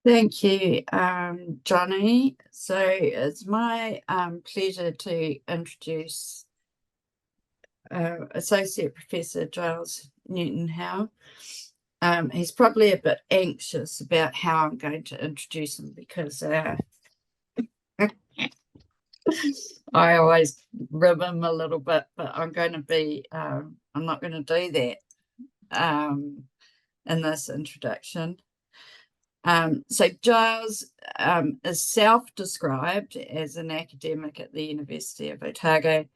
Thank you, Johnny. So it's my pleasure to introduce Associate Professor Giles Newton-Howes. He's probably a bit anxious about how I'm going to introduce him because I always rib him a little bit, but I'm not going to do that in this introduction. So Giles is self-described as an academic at the University of Otago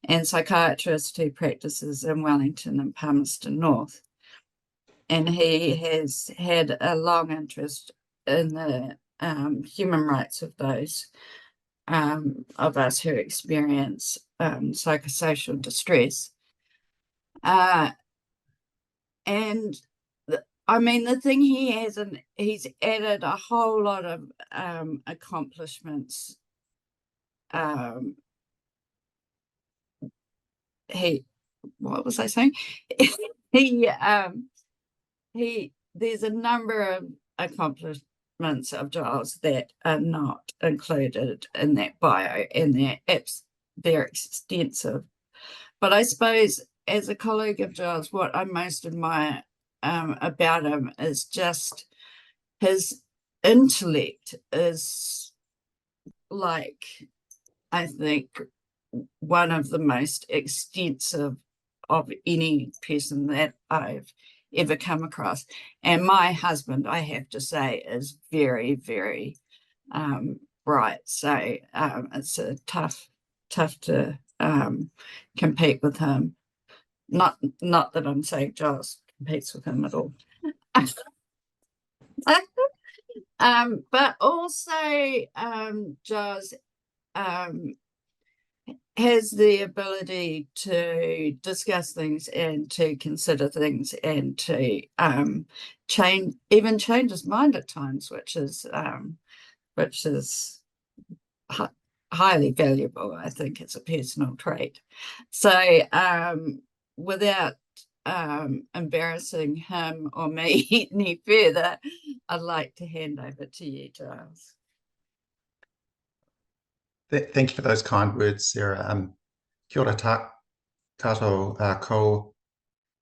and psychiatrist who practices in Wellington and Palmerston North. And he has had a long interest in the human rights of those of us who experience psychosocial distress. And I mean, the thing he's added a whole lot of accomplishments. What was I saying? he, there's a number of accomplishments of Giles that are not included in that bio, and they're extensive. But I suppose as a colleague of Giles, what I most admire about him is just his intellect is like, I think, one of the most extensive of any person that I've ever come across. And my husband, I have to say, is very, very bright. So it's a tough to compete with him. Not that I'm saying Giles competes with him at all. But also Giles has the ability to discuss things and to consider things and to change his mind at times, which is highly valuable, I think, as a personal trait. So without embarrassing him or me any further, I'd like to hand over to you, Giles. Thank you for those kind words, Sarah. Kia ora tātou ko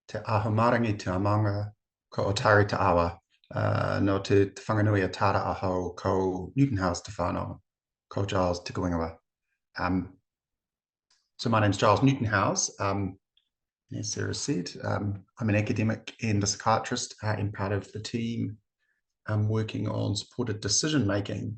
te ahomarangi te amanga ko Otari te awa no te whanganui a tāra aho ko Newton-Howes te whānau ko Giles te Kuingawa. So my name's Giles Newton-Howes. As Sarah said, I'm an academic and a psychiatrist and part of the team working on supported decision-making.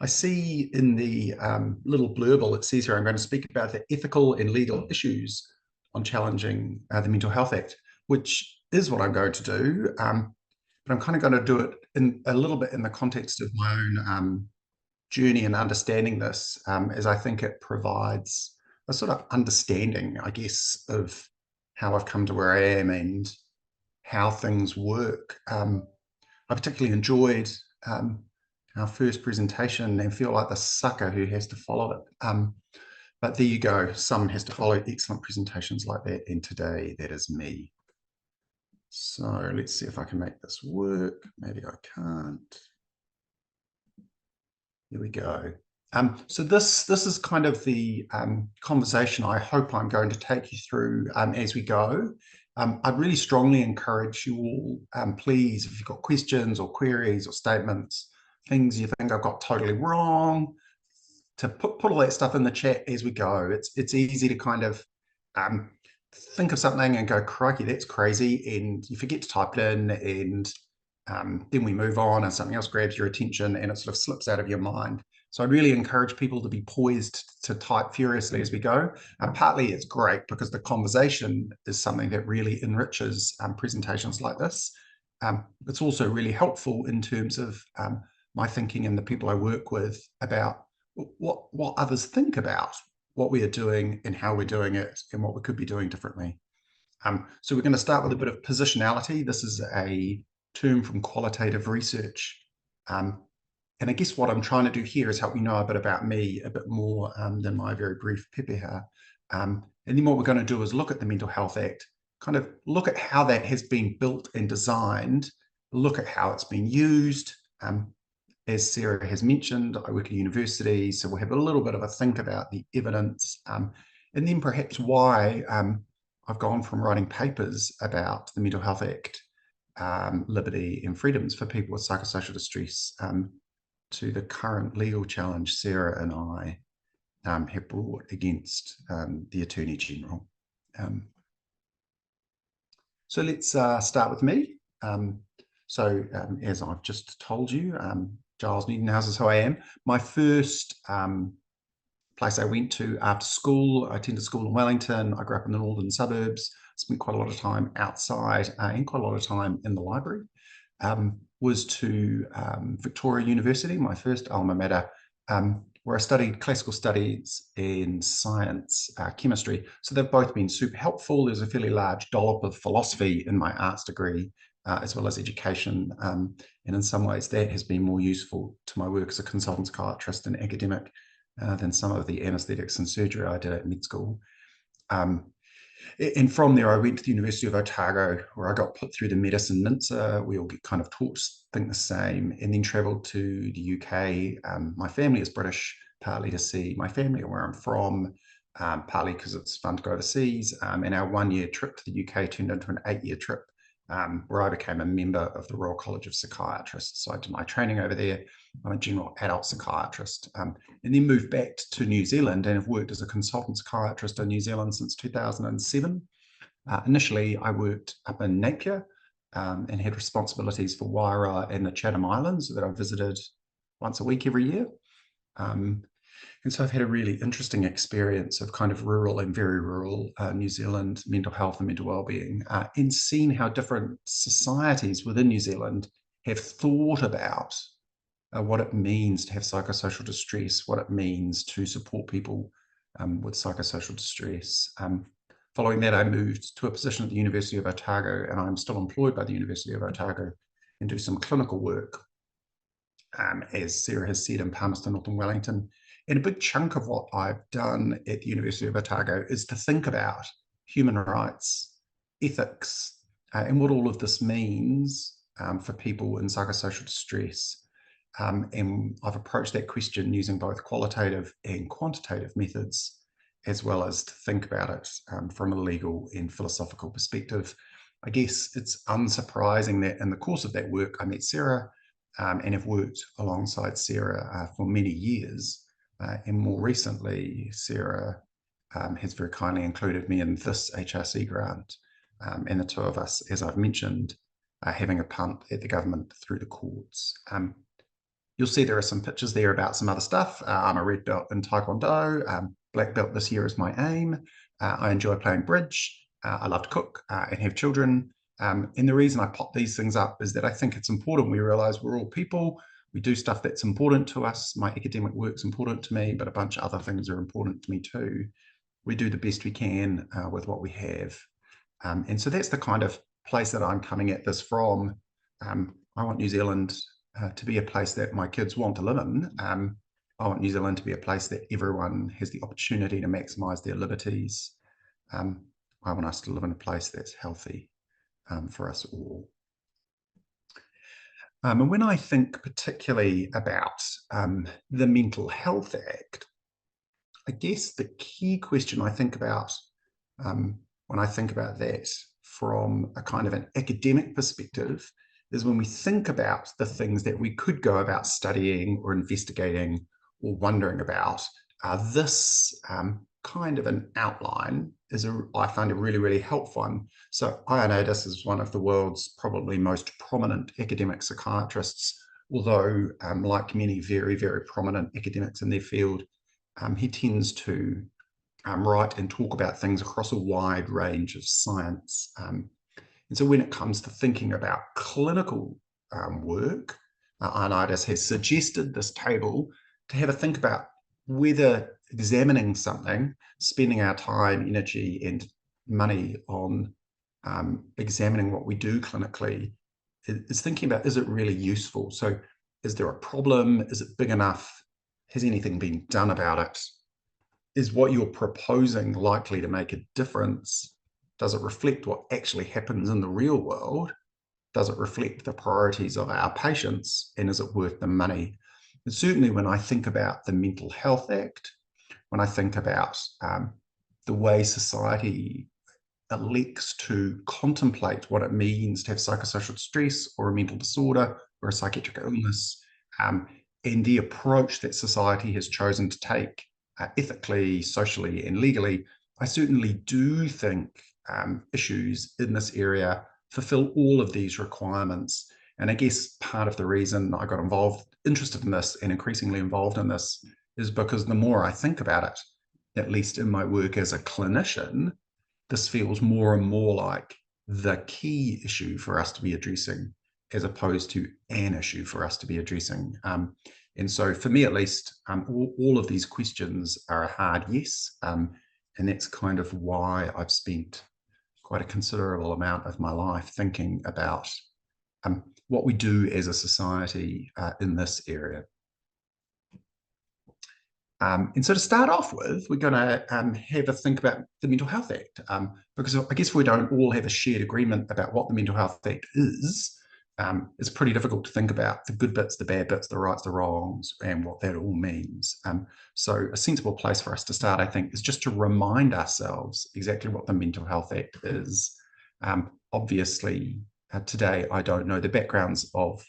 I see in the little blurble it says here, I'm going to speak about the ethical and legal issues on challenging the Mental Health Act, which is what I'm going to do. But I'm kind of going to do it in a little bit in the context of my own journey and understanding this, as I think it provides a sort of understanding, I guess, of how I've come to where I am and how things work. I particularly enjoyed our first presentation and feel like the sucker who has to follow it. But there you go. Someone has to follow excellent presentations like that. And today that is me. So let's see if I can make this work. Maybe I can't. Here we go. So this is kind of the conversation I hope I'm going to take you through as we go. I'd really strongly encourage you all, please, if you've got questions or queries or statements, things you think I've got totally wrong, to put all that stuff in the chat as we go. It's easy to kind of think of something and go, crikey, that's crazy, and you forget to type it in, and then we move on and something else grabs your attention and it sort of slips out of your mind. So I really encourage people to be poised to type furiously as we go. Partly it's great because the conversation is something that really enriches presentations like this. It's also really helpful in terms of my thinking and the people I work with about what others think about what we are doing and how we're doing it and what we could be doing differently. So we're going to start with a bit of positionality. This is a term from qualitative research. And I guess what I'm trying to do here is help you know a bit about me, a bit more than my very brief pepeha. And then what we're going to do is look at the Mental Health Act, kind of look at how that has been built and designed, look at how it's been used, As Sarah has mentioned, I work at a university, so we'll have a little bit of a think about the evidence, and then perhaps why I've gone from writing papers about the Mental Health Act, liberty and freedoms for people with psychosocial distress, to the current legal challenge Sarah and I have brought against the Attorney General. So let's start with me. As I've just told you, Giles Newton-Howes is who I am. My first place I went to after school, I attended school in Wellington. I grew up in the northern suburbs, spent quite a lot of time outside and quite a lot of time in the library. Was to Victoria University, my first alma mater, where I studied classical studies in science, chemistry. So they've both been super helpful. There's a fairly large dollop of philosophy in my arts degree, as well as education. And in some ways that has been more useful to my work as a consultant psychiatrist and academic than some of the anaesthetics and surgery I did at mid school. And from there, I went to the University of Otago, where I got put through the medicine NINSA. We all get kind of taught to think the same, and then travelled to the UK. My family is British, partly to see my family and where I'm from, partly because it's fun to go overseas. And our 1-year trip to the UK turned into an 8-year trip, where I became a member of the Royal College of Psychiatrists. So I did my training over there. I'm a general adult psychiatrist, and then moved back to New Zealand and have worked as a consultant psychiatrist in New Zealand since 2007. Initially, I worked up in Napier and had responsibilities for Waira and the Chatham Islands that I visited once a week every year. And so I've had a really interesting experience of kind of rural and very rural New Zealand mental health and mental well-being, and seen how different societies within New Zealand have thought about what it means to have psychosocial distress, what it means to support people with psychosocial distress. Following that, I moved to a position at the University of Otago, and I'm still employed by the University of Otago and do some clinical work, as Sarah has said, in Palmerston North and Wellington. And a big chunk of what I've done at the University of Otago is to think about human rights, ethics, and what all of this means for people in psychosocial distress. And I've approached that question using both qualitative and quantitative methods, as well as to think about it from a legal and philosophical perspective. I guess it's unsurprising that in the course of that work, I met Sarah and have worked alongside Sarah for many years. And more recently, Sarah has very kindly included me in this HRC grant, and the two of us, as I've mentioned, are having a punt at the government through the courts. You'll see there are some pictures there about some other stuff. I'm a red belt in Taekwondo. Black belt this year is my aim. I enjoy playing bridge. I love to cook and have children. And the reason I pop these things up is that I think it's important we realize we're all people. We do stuff that's important to us. My academic work's important to me, but a bunch of other things are important to me too. We do the best we can with what we have. And so that's the kind of place that I'm coming at this from. I want New Zealand to be a place that my kids want to live in. I want New Zealand to be a place that everyone has the opportunity to maximise their liberties. I want us to live in a place that's healthy for us all. And when I think particularly about the Mental Health Act, I guess the key question I think about when I think about that from a kind of an academic perspective is when we think about the things that we could go about studying or investigating or wondering about, this kind of an outline is, I find, a really, really helpful one. So Ioannidis is one of the world's probably most prominent academic psychiatrists, although like many very, very prominent academics in their field, he tends to write and talk about things across a wide range of science. And so when it comes to thinking about clinical work, Ioannidis has suggested this table to have a think about whether examining something, spending our time, energy, and money on examining what we do clinically, is thinking about, is it really useful? So is there a problem? Is it big enough? Has anything been done about it? Is what you're proposing likely to make a difference? Does it reflect what actually happens in the real world? does it reflect the priorities of our patients, and is it worth the money? And certainly when I think about the Mental Health Act, when I think about the way society elects to contemplate what it means to have psychosocial distress or a mental disorder or a psychiatric illness, and the approach that society has chosen to take ethically, socially, and legally, I certainly do think issues in this area fulfill all of these requirements. And I guess part of the reason I got interested in this and increasingly involved in this is because the more I think about it, at least in my work as a clinician, this feels more and more like the key issue for us to be addressing, as opposed to an issue for us to be addressing. And so for me, at least, all of these questions are a hard yes. And that's kind of why I've spent quite a considerable amount of my life thinking about what we do as a society in this area. And so to start off with, we're going to have a think about the Mental Health Act, because I guess we don't all have a shared agreement about what the Mental Health Act is. It's pretty difficult to think about the good bits, the bad bits, the rights, the wrongs, and what that all means. So a sensible place for us to start, I think, is just to remind ourselves exactly what the Mental Health Act is. Obviously, today I don't know the backgrounds of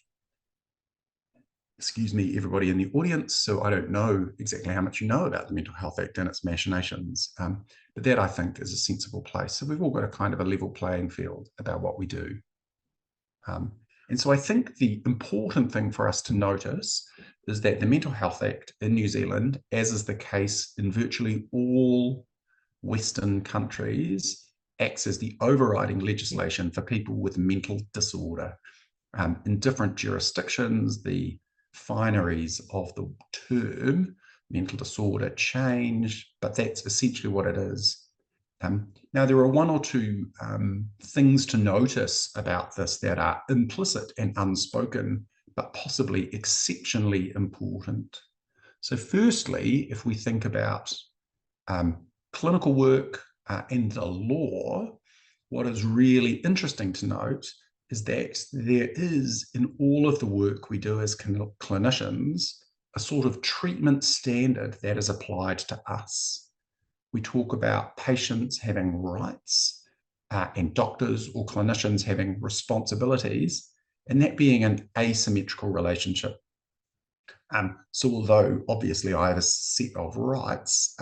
everybody in the audience, so I don't know exactly how much you know about the Mental Health Act and its machinations, but that I think is a sensible place. So we've all got a kind of a level playing field about what we do. And so I think the important thing for us to notice is that the Mental Health Act in New Zealand, as is the case in virtually all Western countries, acts as the overriding legislation for people with mental disorder. In different jurisdictions, the fineries of the term mental disorder change, but that's essentially what it is. Now, there are one or two things to notice about this that are implicit and unspoken, but possibly exceptionally important. So firstly, if we think about clinical work and the law, what is really interesting to note is that there is, in all of the work we do as clinicians, a sort of treatment standard that is applied to us. We talk about patients having rights and doctors or clinicians having responsibilities, and that being an asymmetrical relationship. So although obviously I have a set of rights,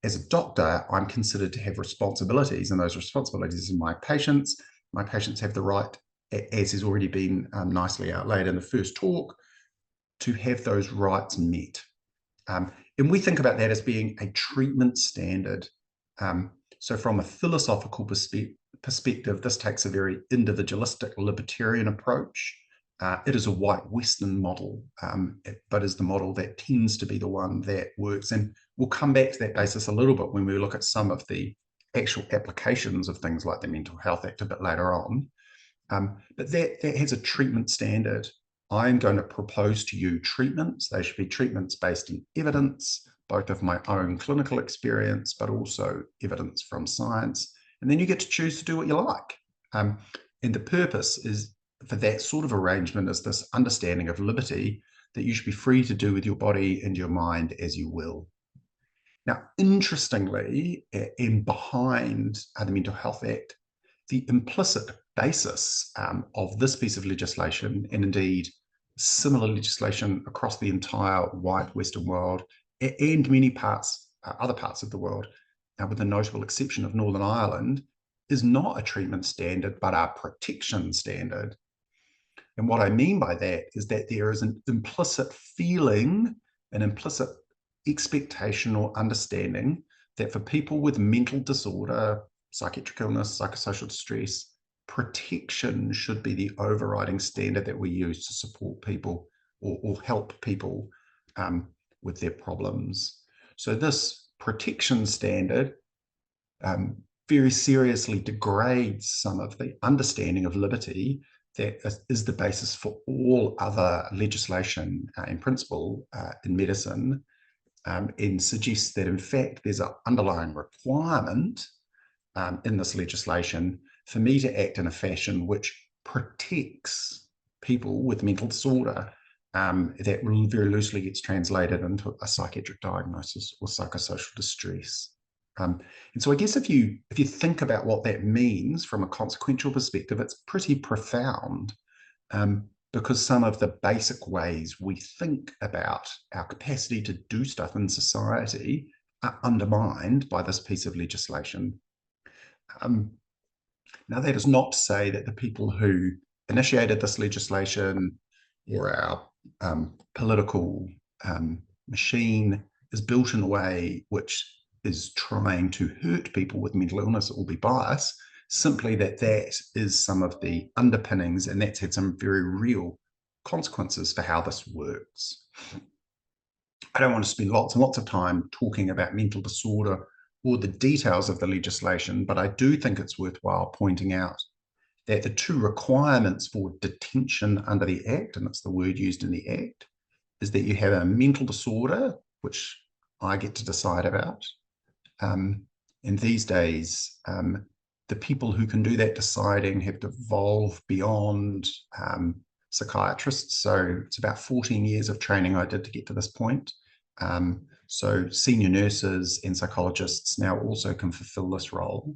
as a doctor, I'm considered to have responsibilities, and those responsibilities are my patients. My patients have the right, as has already been nicely outlaid in the first talk, to have those rights met. And we think about that as being a treatment standard. So from a philosophical perspective, this takes a very individualistic libertarian approach. It is a white Western model, but is the model that tends to be the one that works. And we'll come back to that basis a little bit when we look at some of the actual applications of things like the Mental Health Act a bit later on. But that has a treatment standard. I'm going to propose to you treatments. They should be treatments based in evidence, both of my own clinical experience, but also evidence from science. And then you get to choose to do what you like. And the purpose is for that sort of arrangement is this understanding of liberty, that you should be free to do with your body and your mind as you will. Now, interestingly, in behind the Mental Health Act, the implicit basis of this piece of legislation, and indeed similar legislation across the entire white Western world and many parts, other parts of the world, with the notable exception of Northern Ireland, is not a treatment standard, but a protection standard. And what I mean by that is that there is an implicit feeling, an implicit expectation or understanding that for people with mental disorder, psychiatric illness, psychosocial distress, protection should be the overriding standard that we use to support people or help people with their problems. So this protection standard very seriously degrades some of the understanding of liberty that is the basis for all other legislation in principle in medicine, and suggests that in fact there's an underlying requirement in this legislation for me to act in a fashion which protects people with mental disorder, that very loosely gets translated into a psychiatric diagnosis or psychosocial distress. And so I guess if you think about what that means from a consequential perspective, it's pretty profound, because some of the basic ways we think about our capacity to do stuff in society are undermined by this piece of legislation. Now, that is not to say that the people who initiated this legislation or our political machine is built in a way which is trying to hurt people with mental illness or be biased, simply that is some of the underpinnings, and that's had some very real consequences for how this works. I don't want to spend lots and lots of time talking about mental disorder or the details of the legislation, but I do think it's worthwhile pointing out that the two requirements for detention under the Act, and it's the word used in the Act, is that you have a mental disorder, which I get to decide about. And these days, the people who can do that deciding have devolved beyond psychiatrists. So it's about 14 years of training I did to get to this point. So senior nurses and psychologists now also can fulfill this role.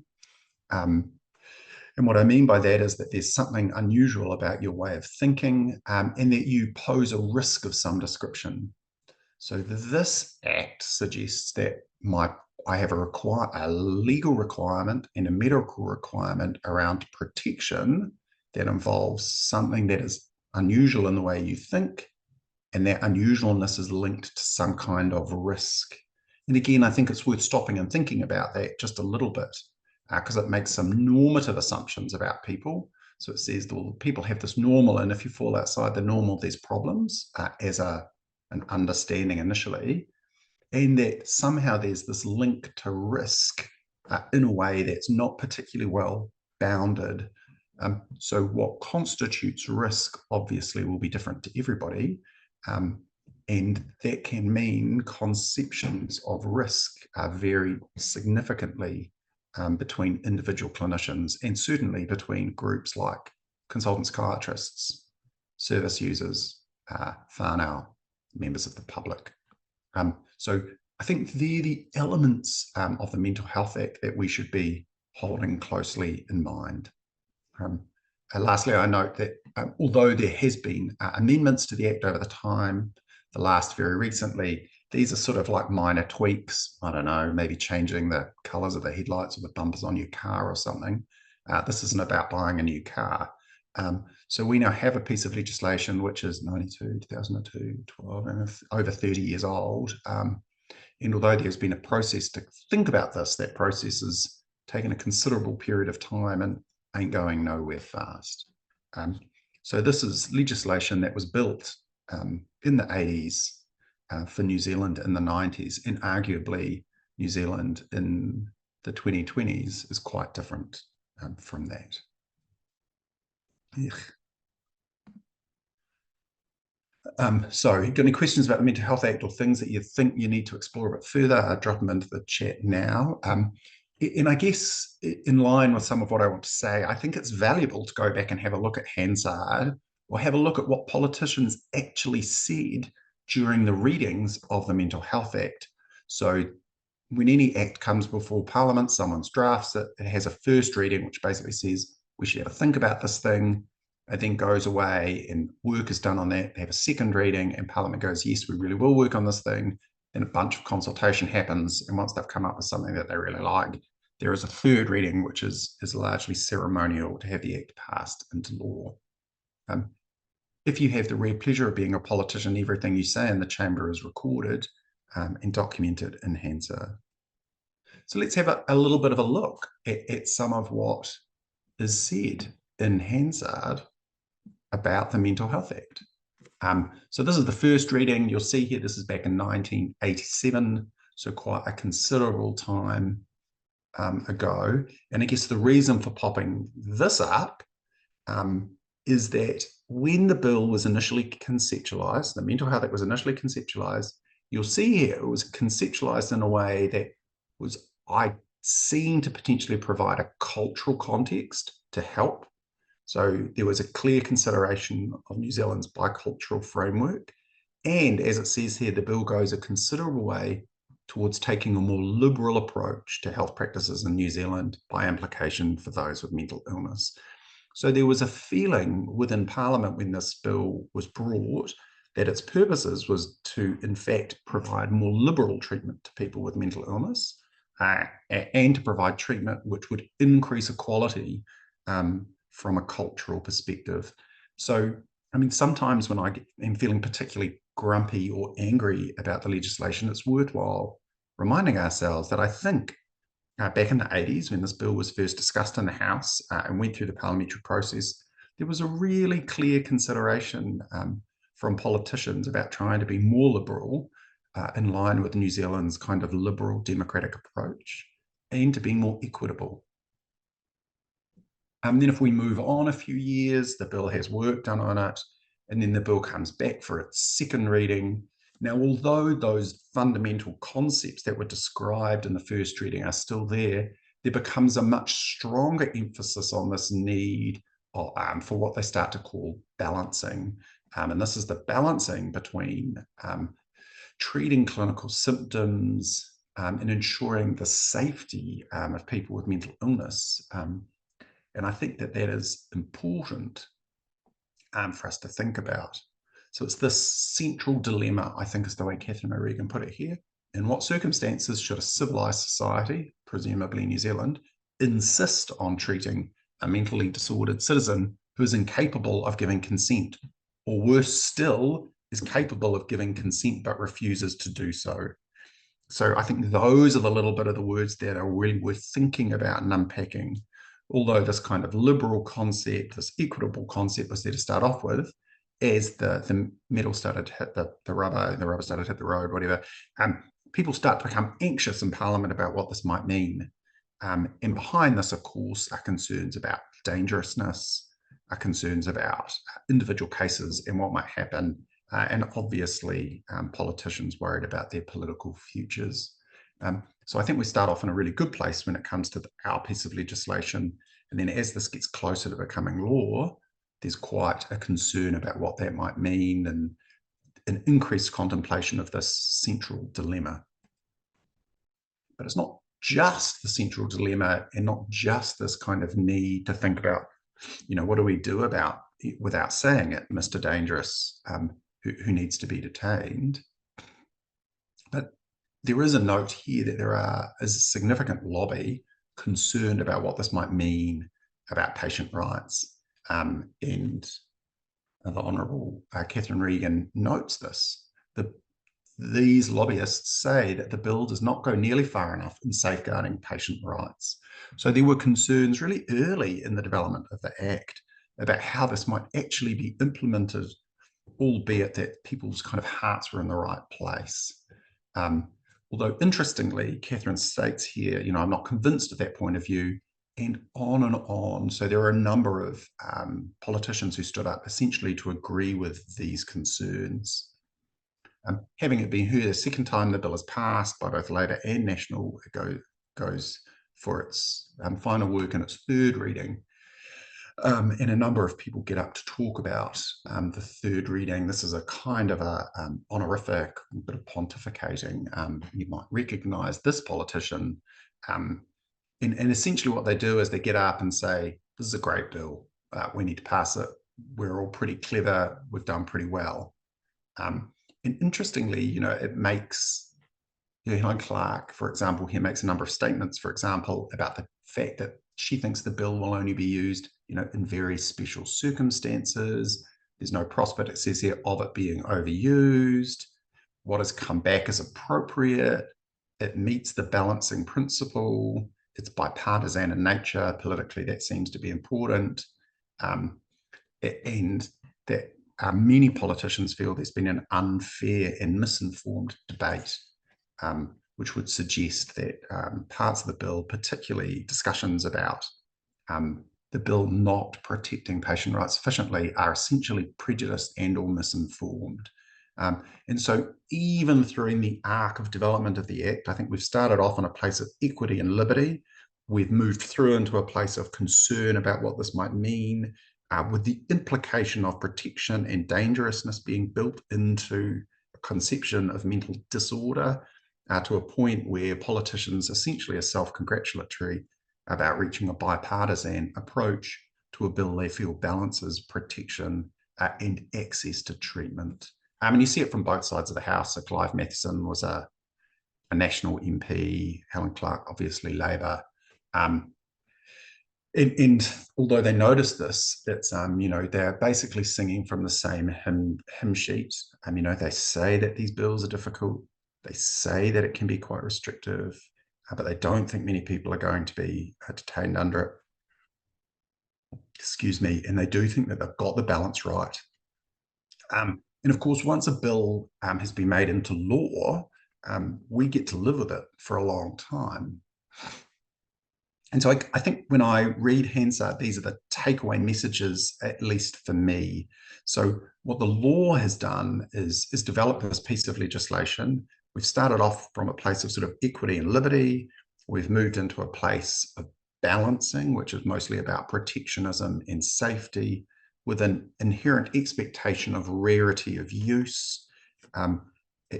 And what I mean by that is that there's something unusual about your way of thinking, and that you pose a risk of some description. So this act suggests that I have a legal requirement and a medical requirement around protection that involves something that is unusual in the way you think, and that unusualness is linked to some kind of risk. And again, I think it's worth stopping and thinking about that just a little bit, because it makes some normative assumptions about people. So it says, well, people have this normal, and if you fall outside the normal, there's problems, as an understanding initially, and that somehow there's this link to risk in a way that's not particularly well bounded. So what constitutes risk obviously will be different to everybody, and that can mean conceptions of risk vary significantly between individual clinicians, and certainly between groups like consultant psychiatrists, service users, whānau, members of the public. So I think they're the elements of the Mental Health Act that we should be holding closely in mind. Lastly, I note that although there has been amendments to the Act over the time, the last very recently, these are sort of like minor tweaks. I don't know, maybe changing the colours of the headlights or the bumpers on your car or something. This isn't about buying a new car. So we now have a piece of legislation which is 92, 2002, 12, and over 30 years old. And although there's been a process to think about this, that process has taken a considerable period of time and ain't going nowhere fast. So this is legislation that was built in the 80s for New Zealand in the 90s, and arguably New Zealand in the 2020s is quite different from that. So if you've got any questions about the Mental Health Act or things that you think you need to explore a bit further, drop them into the chat now. And I guess in line with some of what I want to say, I think it's valuable to go back and have a look at Hansard, or have a look at what politicians actually said during the readings of the Mental Health Act. So when any act comes before Parliament, someone drafts it, it has a first reading, which basically says, we should have a think about this thing. It then goes away and work is done on that. They have a second reading and Parliament goes, yes, we really will work on this thing. Then a bunch of consultation happens. And once they've come up with something that they really like, there is a third reading, which is largely ceremonial to have the act passed into law. If you have the rare pleasure of being a politician, everything you say in the chamber is recorded and documented in Hansard. So let's have a little bit of a look at some of what is said in Hansard about the Mental Health Act. So this is the first reading. You'll see here, this is back in 1987, so quite a considerable time ago. And I guess the reason for popping this up is that when the bill was initially conceptualized, the Mental Health Act was initially conceptualized, you'll see here it was conceptualized in a way that was, I seen to potentially provide a cultural context to help So there was a clear consideration of New Zealand's bicultural framework. And as it says here, the bill goes a considerable way towards taking a more liberal approach to health practices in New Zealand by implication for those with mental illness. So there was a feeling within Parliament when this bill was brought that its purposes was to, in fact, provide more liberal treatment to people with mental illness and to provide treatment which would increase equality from a cultural perspective. So, I mean, sometimes when I am feeling particularly grumpy or angry about the legislation, it's worthwhile reminding ourselves that I think back in the 80s, when this bill was first discussed in the House and went through the parliamentary process, there was a really clear consideration from politicians about trying to be more liberal in line with New Zealand's kind of liberal democratic approach and to be more equitable. Then if we move on a few years, the bill has work done on it, and then the bill comes back for its second reading. Now, although those fundamental concepts that were described in the first reading are still there, there becomes a much stronger emphasis on this need for what they start to call balancing. And this is the balancing between treating clinical symptoms and ensuring the safety of people with mental illness. And I think that that is important for us to think about. So it's this central dilemma, I think is the way Catherine O'Regan put it here. In what circumstances should a civilized society, presumably New Zealand, insist on treating a mentally disordered citizen who is incapable of giving consent, or worse still, is capable of giving consent but refuses to do so? So I think those are the little bit of the words that are really worth thinking about and unpacking. Although this kind of liberal concept, this equitable concept was there to start off with, as the metal started to hit the rubber started to hit the road, whatever, people start to become anxious in Parliament about what this might mean. And behind this, of course, are concerns about dangerousness, are concerns about individual cases and what might happen, and obviously politicians worried about their political futures. So I think we start off in a really good place when it comes to our piece of legislation. And then as this gets closer to becoming law, there's quite a concern about what that might mean and an increased contemplation of this central dilemma. But it's not just the central dilemma and not just this kind of need to think about, what do we do about, without saying it, Mr. Dangerous, who needs to be detained. But there is a note here that there is a significant lobby concerned about what this might mean about patient rights. And the Honourable Catherine Regan notes this. These lobbyists say that the bill does not go nearly far enough in safeguarding patient rights. So there were concerns really early in the development of the Act about how this might actually be implemented, albeit that people's kind of hearts were in the right place. Although interestingly, Catherine states here, I'm not convinced of that point of view, and on and on. So there are a number of politicians who stood up essentially to agree with these concerns. Having it been heard a second time, the bill is passed by both Labour and National. It goes for its final work in its third reading. And a number of people get up to talk about the third reading. This is a kind of a honorific bit of pontificating. You might recognise this politician. And essentially what they do is they get up and say, this is a great bill. We need to pass it. We're all pretty clever. We've done pretty well. And interestingly, it makes Helen Clark, for example, he makes a number of statements, for example, about the fact that she thinks the bill will only be used, in very special circumstances. There's no prospect, it says here, of it being overused. What has come back is appropriate. It meets the balancing principle. It's bipartisan in nature. Politically, that seems to be important. And that many politicians feel there's been an unfair and misinformed debate, which would suggest that parts of the bill, particularly discussions about the bill not protecting patient rights sufficiently, are essentially prejudiced and or misinformed. And so even through the arc of development of the Act, I think we've started off in a place of equity and liberty. We've moved through into a place of concern about what this might mean. with the implication of protection and dangerousness being built into a conception of mental disorder to a point where politicians essentially are self-congratulatory about reaching a bipartisan approach to a bill they feel balances protection and access to treatment. And you see it from both sides of the House. So Clive Mathieson was a national MP, Helen Clark, obviously Labour. And although they notice this, it's they're basically singing from the same hymn sheet. They say that these bills are difficult. They say that it can be quite restrictive, but they don't think many people are going to be detained under it. Excuse me. And they do think that they've got the balance right. And of course, once a bill has been made into law, we get to live with it for a long time. And so I think when I read Hansard, these are the takeaway messages, at least for me. So what the law has done is develop this piece of legislation. We've started off from a place of sort of equity and liberty. We've moved into a place of balancing, which is mostly about protectionism and safety, with an inherent expectation of rarity of use. And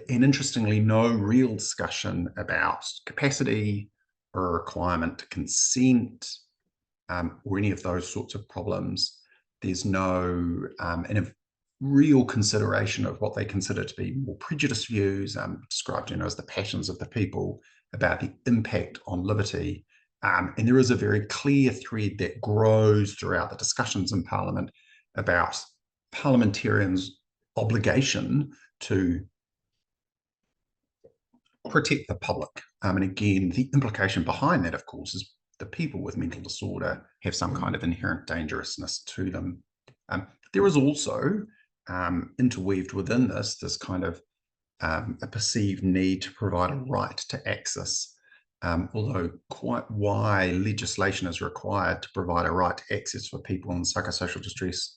interestingly, no real discussion about capacity, or a requirement to consent, or any of those sorts of problems. There's no real consideration of what they consider to be more prejudiced views, described as the passions of the people, about the impact on liberty. And there is a very clear thread that grows throughout the discussions in Parliament about parliamentarians' obligation to protect the public. And again, the implication behind that, of course, is the people with mental disorder have some kind of inherent dangerousness to them. There is also interweaved within this kind of a perceived need to provide a right to access, although quite why legislation is required to provide a right to access for people in psychosocial distress,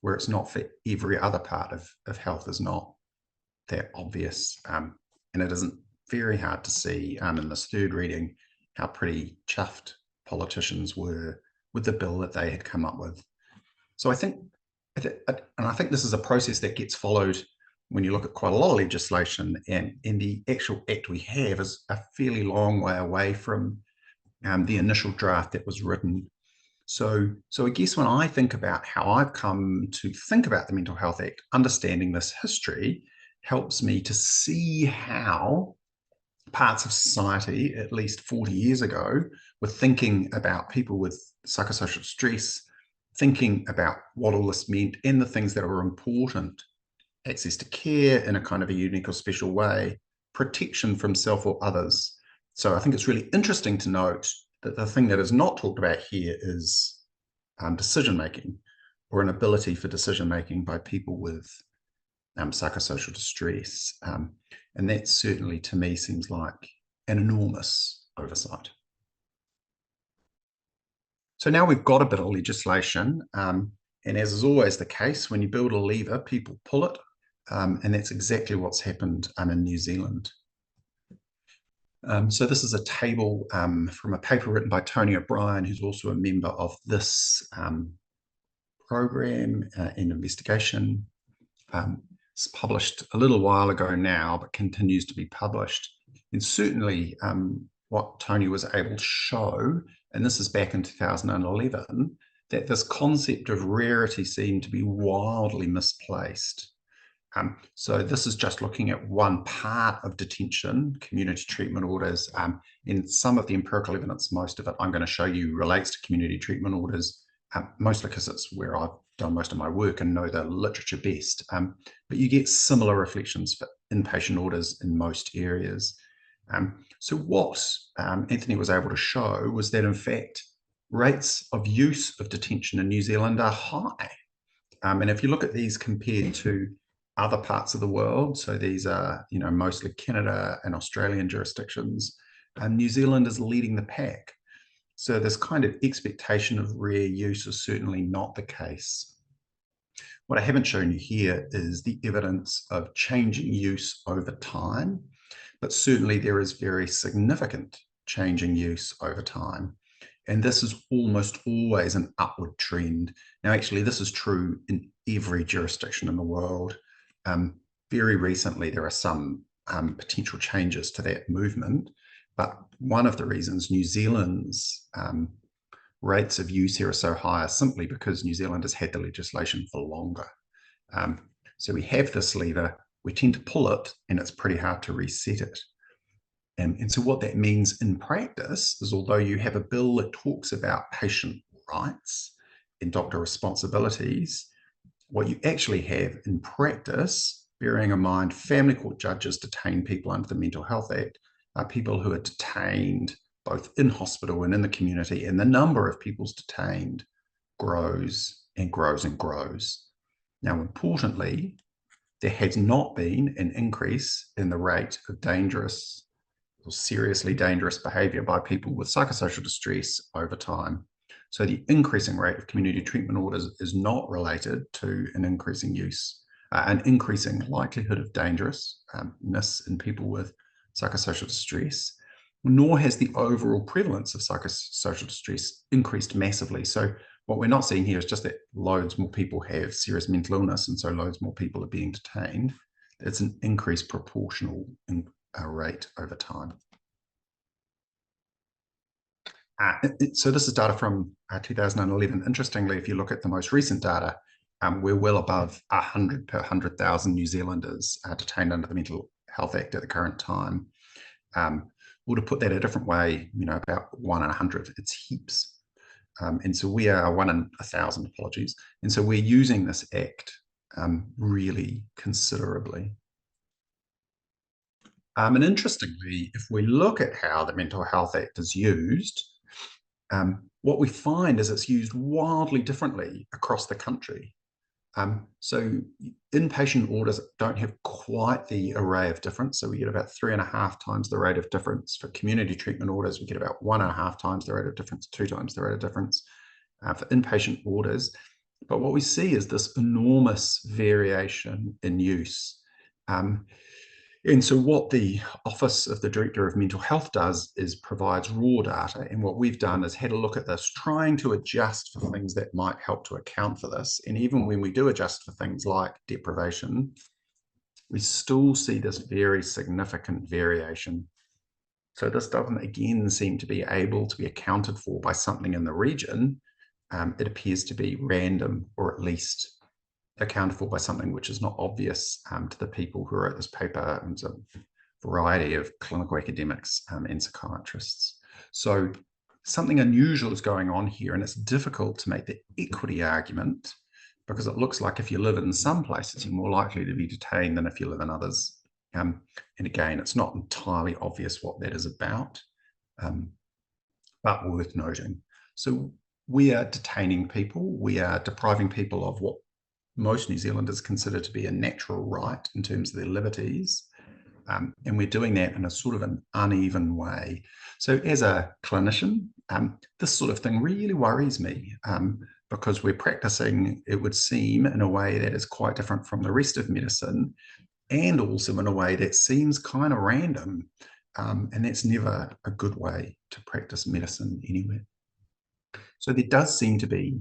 where it's not for every other part of health, is not that obvious. And it isn't very hard to see in this third reading how pretty chuffed politicians were with the bill that they had come up with. So I think this is a process that gets followed when you look at quite a lot of legislation, and the actual act we have is a fairly long way away from the initial draft that was written. So I guess when I think about how I've come to think about the Mental Health Act, understanding this history helps me to see how parts of society, at least 40 years ago, were thinking about people with psychosocial stress, thinking about what all this meant and the things that are important: access to care in a kind of a unique or special way, protection from self or others. So I think it's really interesting to note that the thing that is not talked about here is decision-making, or an ability for decision-making by people with psychosocial distress. And that certainly, to me, seems like an enormous oversight. So now we've got a bit of legislation, and as is always the case, when you build a lever, people pull it, and that's exactly what's happened in New Zealand. So this is a table from a paper written by Tony O'Brien, who's also a member of this program and investigation. It's published a little while ago now, but continues to be published. And certainly what Tony was able to show, and this is back in 2011, that this concept of rarity seemed to be wildly misplaced. So this is just looking at one part of detention, community treatment orders. In some of the empirical evidence, most of it I'm going to show you relates to community treatment orders, mostly because it's where I've done most of my work and know the literature best. But you get similar reflections for inpatient orders in most areas. So what Anthony was able to show was that, in fact, rates of use of detention in New Zealand are high. And if you look at these compared to other parts of the world, so these are, mostly Canada and Australian jurisdictions, New Zealand is leading the pack. So this kind of expectation of rare use is certainly not the case. What I haven't shown you here is the evidence of changing use over time, but certainly there is very significant change in use over time. And this is almost always an upward trend. Now, actually, this is true in every jurisdiction in the world. Very recently, there are some potential changes to that movement. But one of the reasons New Zealand's rates of use here are so high is simply because New Zealand has had the legislation for longer. So we have this lever, we tend to pull it, and it's pretty hard to reset it. And so what that means in practice is, although you have a bill that talks about patient rights and doctor responsibilities, what you actually have in practice, bearing in mind family court judges detain people under the Mental Health Act, are people who are detained both in hospital and in the community, and the number of people's detained grows and grows and grows. Now, importantly, there has not been an increase in the rate of dangerous or seriously dangerous behaviour by people with psychosocial distress over time. So the increasing rate of community treatment orders is not related to an increasing use, an increasing likelihood of dangerousness in people with psychosocial distress, nor has the overall prevalence of psychosocial distress increased massively. So what we're not seeing here is just that loads more people have serious mental illness, and so loads more people are being detained. It's an increased proportional rate over time. So this is data from 2011. Interestingly, if you look at the most recent data, we're well above 100 per 100,000 New Zealanders detained under the Mental Health Act at the current time. Or to put that a different way, about 1 in 100, it's heaps. And so we are 1 in 1,000, apologies. And so we're using this act really considerably. And interestingly, if we look at how the Mental Health Act is used, what we find is it's used wildly differently across the country. So inpatient orders don't have quite the array of difference. So we get about 3.5 times the rate of difference. For community treatment orders, we get about 1.5 times the rate of difference, 2 times the rate of difference for inpatient orders. But what we see is this enormous variation in use. And so what the Office of the Director of Mental Health does is provides raw data. And what we've done is had a look at this, trying to adjust for things that might help to account for this. And even when we do adjust for things like deprivation, we still see this very significant variation. So this doesn't, again, seem to be able to be accounted for by something in the region. It appears to be random, or at least accounted for by something which is not obvious to the people who wrote this paper, and a variety of clinical academics and psychiatrists. So something unusual is going on here, and it's difficult to make the equity argument, because it looks like if you live in some places, you're more likely to be detained than if you live in others. And again, it's not entirely obvious what that is about, but worth noting. So we are detaining people, we are depriving people of what most New Zealanders consider to be a natural right in terms of their liberties. And we're doing that in a sort of an uneven way. So as a clinician, this sort of thing really worries me, because we're practicing, it would seem, in a way that is quite different from the rest of medicine, and also in a way that seems kind of random. And that's never a good way to practice medicine anywhere. So there does seem to be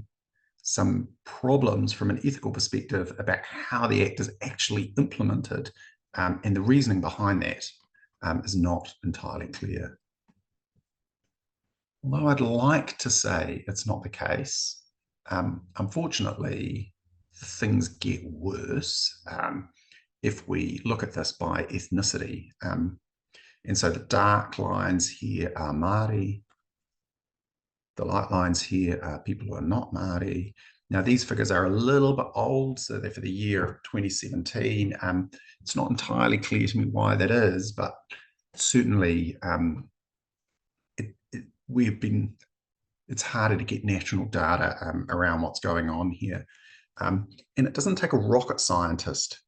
some problems from an ethical perspective about how the Act is actually implemented, and the reasoning behind that is not entirely clear. Although I'd like to say it's not the case, unfortunately, things get worse if we look at this by ethnicity. And so the dark lines here are Māori. The light lines here are people who are not Māori. Now, these figures are a little bit old, so they're for the year 2017. It's not entirely clear to me why that is, but certainly it's harder to get national data around what's going on here. And it doesn't take a rocket scientist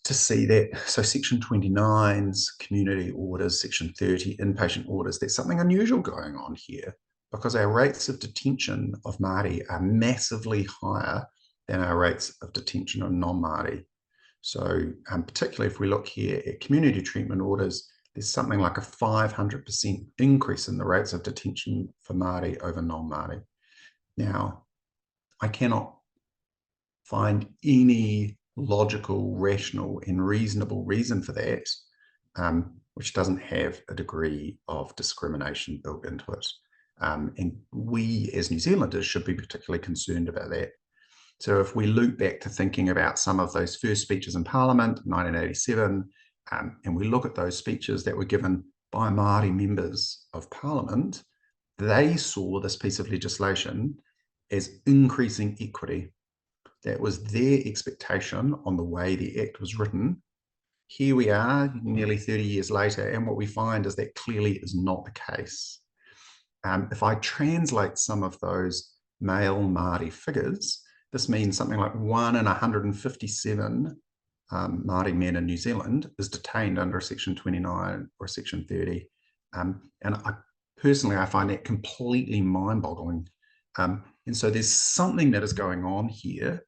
to see that. So Section 29's community orders, Section 30 inpatient orders, there's something unusual going on here, because our rates of detention of Māori are massively higher than our rates of detention of non-Māori. So particularly if we look here at community treatment orders, there's something like a 500% increase in the rates of detention for Māori over non-Māori. Now, I cannot find any logical, rational, and reasonable reason for that, which doesn't have a degree of discrimination built into it. And we as New Zealanders should be particularly concerned about that. So if we loop back to thinking about some of those first speeches in Parliament, 1987, and we look at those speeches that were given by Māori members of Parliament, they saw this piece of legislation as increasing equity. That was their expectation on the way the Act was written. Here we are, nearly 30 years later, and what we find is that clearly is not the case. If I translate some of those male Māori figures, this means something like 1 in 157 Māori men in New Zealand is detained under a Section 29 or a Section 30. And I find that completely mind-boggling. And so there's something that is going on here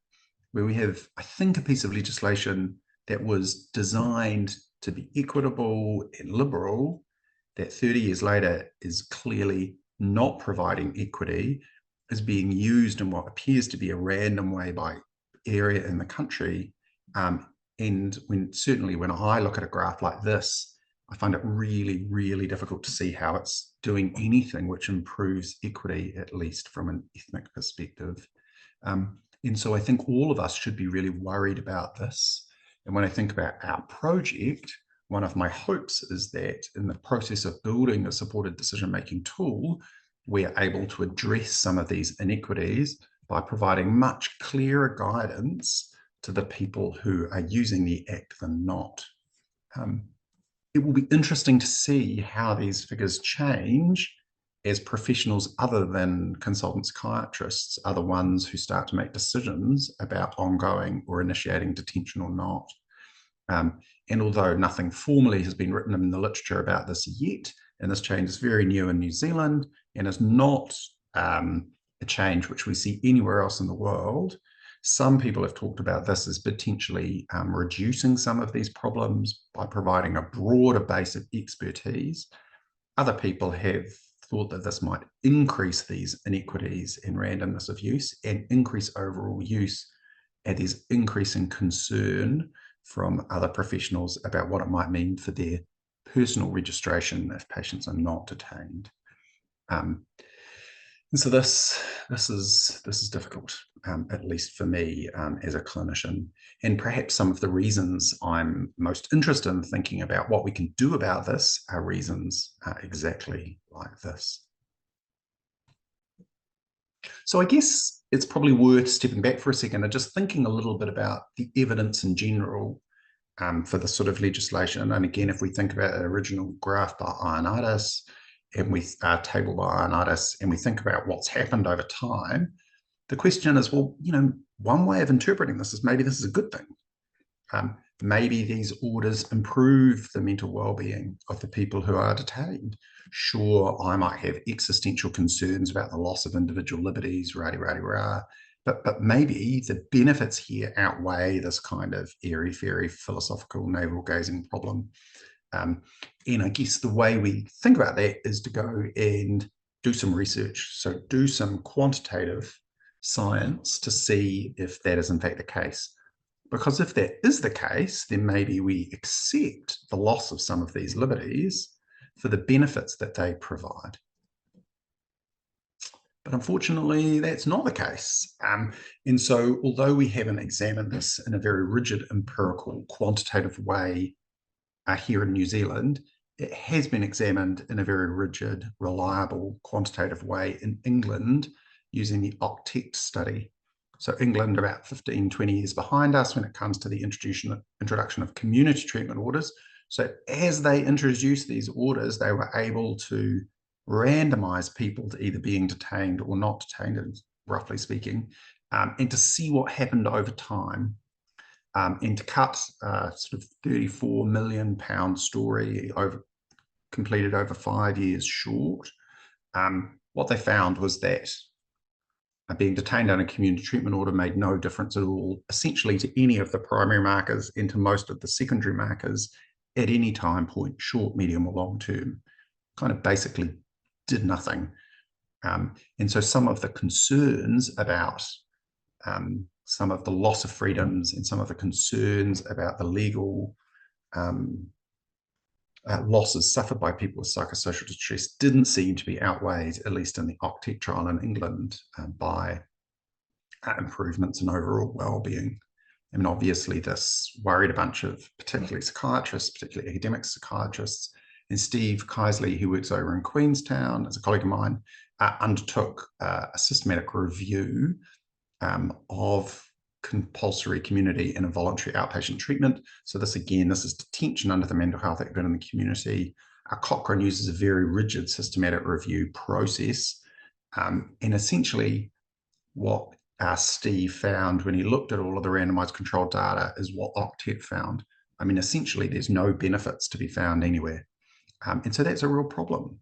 where we have, I think, a piece of legislation that was designed to be equitable and liberal, that 30 years later is clearly not providing equity, is being used in what appears to be a random way by area in the country. And certainly when I look at a graph like this, I find it really, really difficult to see how it's doing anything which improves equity, at least from an ethnic perspective. And so I think all of us should be really worried about this. And when I think about our project, one of my hopes is that in the process of building a supported decision-making tool, we are able to address some of these inequities by providing much clearer guidance to the people who are using the Act than not. It will be interesting to see how these figures change as professionals other than consultant psychiatrists are the ones who start to make decisions about ongoing or initiating detention or not. And although nothing formally has been written in the literature about this yet, and this change is very new in New Zealand and is not a change which we see anywhere else in the world, some people have talked about this as potentially reducing some of these problems by providing a broader base of expertise. Other people have thought that this might increase these inequities and randomness of use and increase overall use, and there's increasing concern from other professionals about what it might mean for their personal registration if patients are not detained. And so this is difficult, at least for me as a clinician. And perhaps some of the reasons I'm most interested in thinking about what we can do about this are reasons exactly like this. So I guess it's probably worth stepping back for a second and just thinking a little bit about the evidence in general for this sort of legislation. And again, if we think about the original graph by Ioannidis, and we table by Ioannidis, and we think about what's happened over time, the question is, well, one way of interpreting this is maybe this is a good thing. Maybe these orders improve the mental well-being of the people who are detained. Sure, I might have existential concerns about the loss of individual liberties, rah-de-rah-de-rah, but maybe the benefits here outweigh this kind of airy-fairy philosophical navel-gazing problem. And I guess the way we think about that is to go and do some research. So do some quantitative science to see if that is in fact the case. Because if that is the case, then maybe we accept the loss of some of these liberties for the benefits that they provide. But unfortunately, that's not the case. And so although we haven't examined this in a very rigid, empirical, quantitative way here in New Zealand, it has been examined in a very rigid, reliable, quantitative way in England using the OCTET study. So England about 15, 20 years behind us when it comes to the introduction of community treatment orders. So as they introduced these orders, they were able to randomize people to either being detained or not detained, roughly speaking, and to see what happened over time. And to cut sort of £34 million story completed over 5 years short, what they found was that being detained under a community treatment order made no difference at all, essentially to any of the primary markers and to most of the secondary markers, at any time point, short, medium, or long term, kind of basically did nothing. And so some of the concerns about some of the loss of freedoms and some of the concerns about the legal losses suffered by people with psychosocial distress didn't seem to be outweighed, at least in the Octet trial in England, by improvements in overall well-being. I mean, obviously, this worried a bunch of particularly psychiatrists, particularly academic psychiatrists. And Steve Keisley, who works over in Queenstown, as a colleague of mine, undertook a systematic review of compulsory community and involuntary outpatient treatment. So this, again, this is detention under the Mental Health Act, but in the community. Cochrane uses a very rigid systematic review process. And essentially what Steve found when he looked at all of the randomized controlled data is what Octet found. I mean, essentially, there's no benefits to be found anywhere. And so that's a real problem,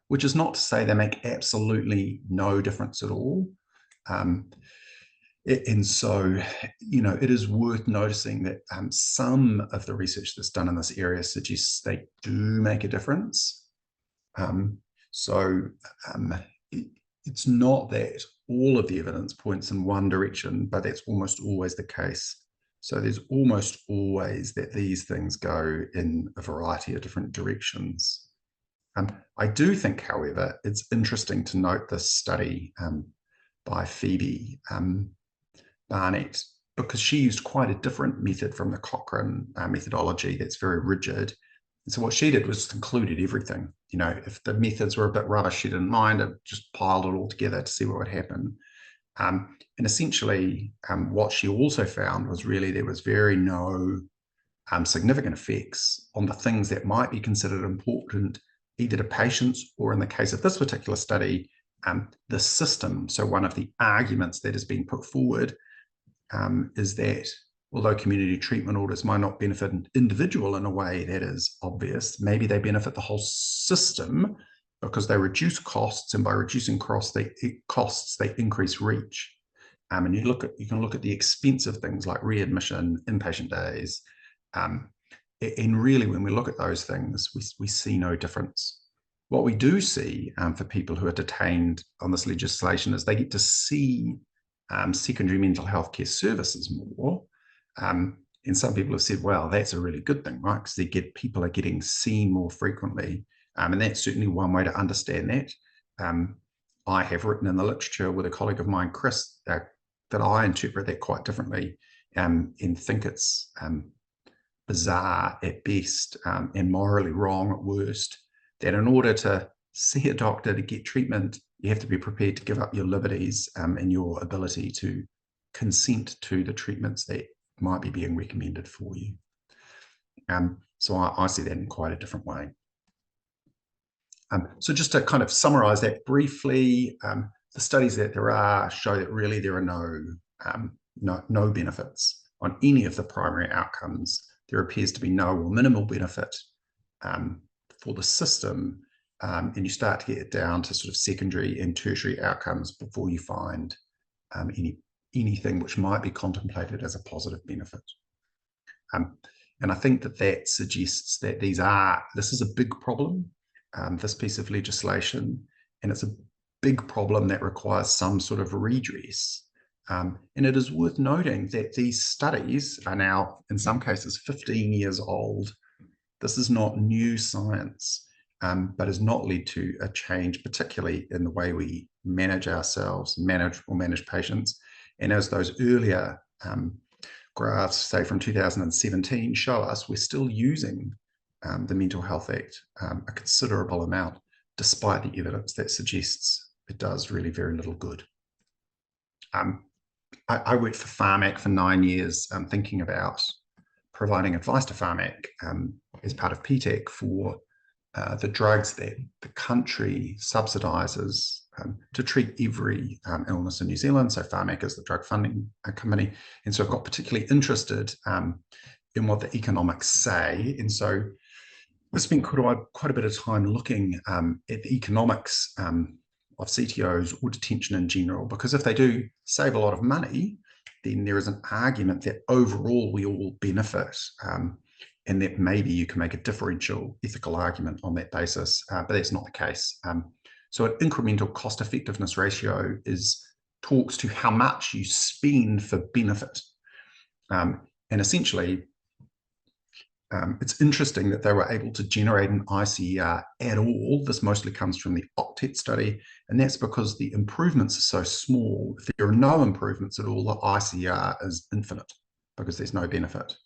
which is not to say they make absolutely no difference at all. And so, you know, it is worth noticing that some of the research that's done in this area suggests they do make a difference. It's not that all of the evidence points in one direction, but that's almost always the case. So there's almost always that these things go in a variety of different directions. I do think, however, it's interesting to note this study by Phoebe Barnett, because she used quite a different method from the Cochrane methodology that's very rigid. And so what she did was included everything. You know, if the methods were a bit rubbish, she didn't mind it, just piled it all together to see what would happen. And essentially, what she also found was really there was no significant effects on the things that might be considered important, either to patients or, in the case of this particular study, the system. So one of the arguments that has been put forward is that although community treatment orders might not benefit an individual in a way that is obvious, maybe they benefit the whole system because they reduce costs, and by reducing costs, they increase reach. And you can look at the expensive things like readmission, inpatient days, and really, when we look at those things, we see no difference. What we do see for people who are detained on this legislation is they get to see secondary mental health care services more. And some people have said, well, that's a really good thing, right? Because people are getting seen more frequently. And that's certainly one way to understand that. I have written in the literature with a colleague of mine, Chris, that I interpret that quite differently and think it's bizarre at best and morally wrong at worst, that in order to see a doctor to get treatment, you have to be prepared to give up your liberties and your ability to consent to the treatments that might be being recommended for you. So I see that in quite a different way. So just to kind of summarize that briefly, the studies that there are show that really there are no benefits on any of the primary outcomes. There appears to be no or minimal benefit for the system, and you start to get it down to sort of secondary and tertiary outcomes before you find anything which might be contemplated as a positive benefit. And I think that suggests that this is a big problem, this piece of legislation, and it's a big problem that requires some sort of redress. And it is worth noting that these studies are now, in some cases, 15 years old. This is not new science, but has not led to a change, particularly in the way we manage ourselves, manage patients. And as those earlier graphs, say from 2017, show us, we're still using the Mental Health Act a considerable amount, despite the evidence that suggests it does really very little good. I worked for Pharmac for 9 years, thinking about providing advice to Pharmac as part of PTAC for the drugs that the country subsidises to treat every illness in New Zealand. So Pharmac is the drug funding company. And so I've got particularly interested in what the economics say. And so I spent quite a bit of time looking at the economics of CTOs or detention in general, because if they do save a lot of money, then there is an argument that overall we all benefit. and that maybe you can make a differential ethical argument on that basis, but that's not the case. So an incremental cost effectiveness ratio talks to how much you spend for benefit. And essentially, it's interesting that they were able to generate an ICER at all. This mostly comes from the Octet study, and that's because the improvements are so small. If there are no improvements at all, the ICER is infinite because there's no benefit.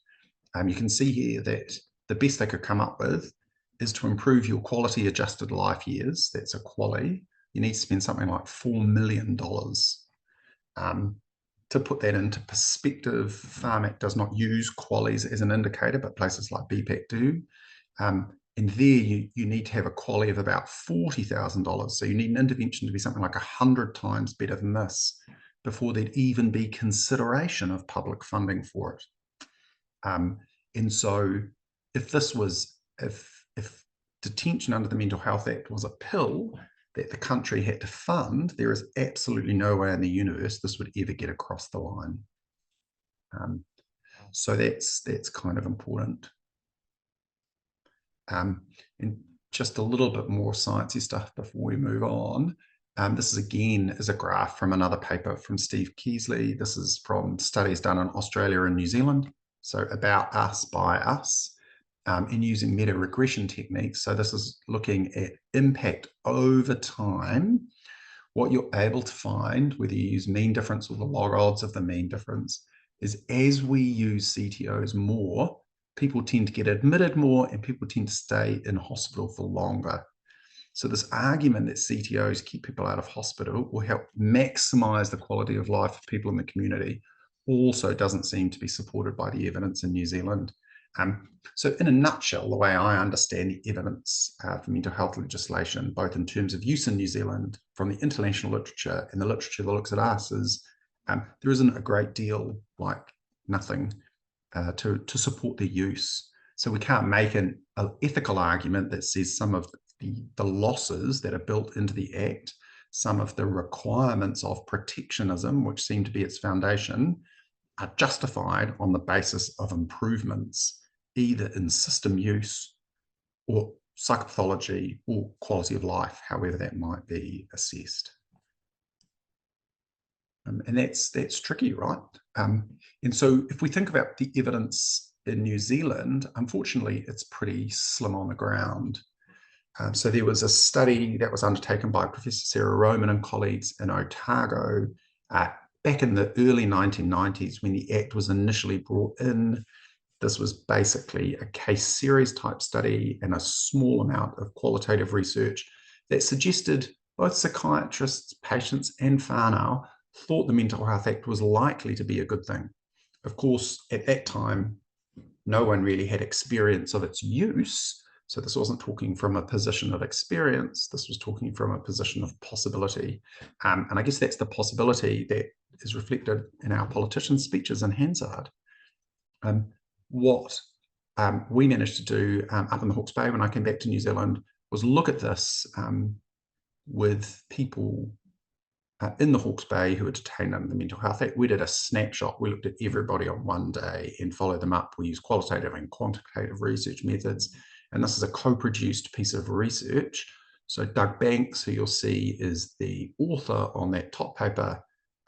You can see here that the best they could come up with is to improve your quality adjusted life years. That's a QALY. You need to spend something like $4 million. To put that into perspective, Pharmac does not use QALYs as an indicator, but places like BPAC do. And there you need to have a QALY of about $40,000. So you need an intervention to be something like 100 times better than this before there'd even be consideration of public funding for it. And so if detention under the Mental Health Act was a pill that the country had to fund, there is absolutely no way in the universe this would ever get across the line. So that's kind of important. And just a little bit more sciencey stuff before we move on. This is again a graph from another paper from Steve Keesley. This is from studies done in Australia and New Zealand. So about us, by us. And using meta-regression techniques. So this is looking at impact over time. What you're able to find, whether you use mean difference or the log odds of the mean difference, is as we use CTOs more, people tend to get admitted more and people tend to stay in hospital for longer. So this argument that CTOs keep people out of hospital will help maximize the quality of life of people in the community also doesn't seem to be supported by the evidence in New Zealand. So in a nutshell, the way I understand the evidence for mental health legislation, both in terms of use in New Zealand from the international literature and the literature that looks at us, is there isn't a great deal, like nothing, to support their use. So we can't make an ethical argument that says some of the losses that are built into the Act, some of the requirements of protectionism, which seem to be its foundation, are justified on the basis of improvements either in system use or psychopathology or quality of life, however that might be assessed. And that's tricky, right? And so if we think about the evidence in New Zealand, unfortunately, it's pretty slim on the ground. So there was a study that was undertaken by Professor Sarah Roman and colleagues in Otago back in the early 1990s when the Act was initially brought in. This was basically a case series type study and a small amount of qualitative research that suggested both psychiatrists, patients, and whānau thought the Mental Health Act was likely to be a good thing. Of course, at that time, no one really had experience of its use. So this wasn't talking from a position of experience. This was talking from a position of possibility. And I guess that's the possibility that is reflected in our politicians' speeches in Hansard. What we managed to do up in the Hawke's Bay when I came back to New Zealand was look at this with people in the Hawke's Bay who were detained under the Mental Health Act. We did a snapshot. We looked at everybody on one day and followed them up. We used qualitative and quantitative research methods. And this is a co-produced piece of research. So Doug Banks, who you'll see is the author on that top paper,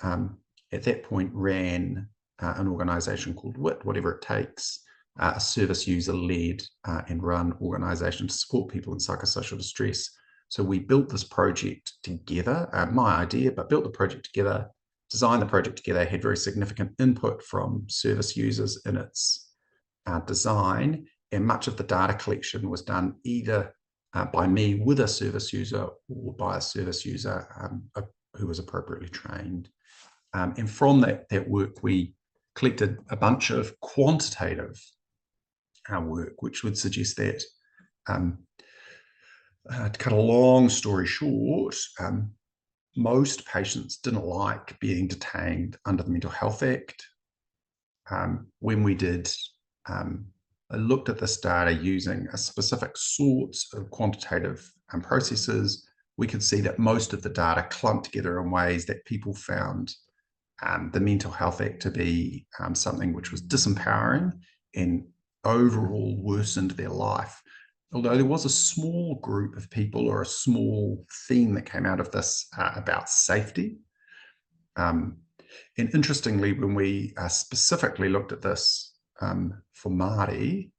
at that point ran an organisation called WIT, Whatever It Takes, a service user-led and run organisation to support people in psychosocial distress. So we built this project together, my idea, but built the project together, designed the project together, had very significant input from service users in its design, and much of the data collection was done either by me with a service user or by a service user who was appropriately trained. And from that work, we collected a bunch of quantitative work, which would suggest that, to cut a long story short, most patients didn't like being detained under the Mental Health Act. When we did, I looked at this data using a specific sorts of quantitative processes, we could see that most of the data clumped together in ways that people found the Mental Health Act to be something which was disempowering and overall worsened their life. Although there was a small group of people, or a small theme that came out of this about safety. And interestingly, when we specifically looked at this for Māori,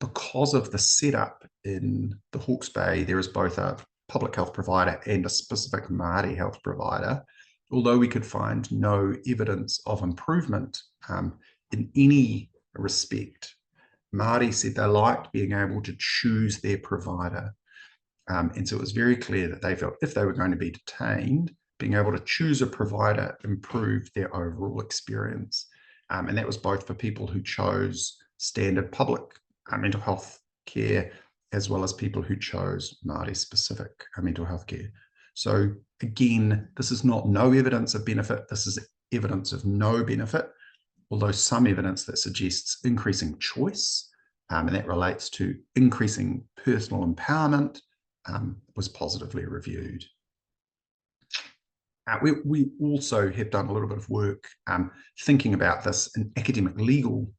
because of the setup in the Hawke's Bay, there is both a public health provider and a specific Māori health provider. Although we could find no evidence of improvement in any respect, Māori said they liked being able to choose their provider. And so it was very clear that they felt if they were going to be detained, being able to choose a provider improved their overall experience. And that was both for people who chose standard public mental health care, as well as people who chose Māori specific mental health care. So again, this is not no evidence of benefit. This is evidence of no benefit, although some evidence that suggests increasing choice, and that relates to increasing personal empowerment, was positively reviewed. We also have done a little bit of work thinking about this in academic legal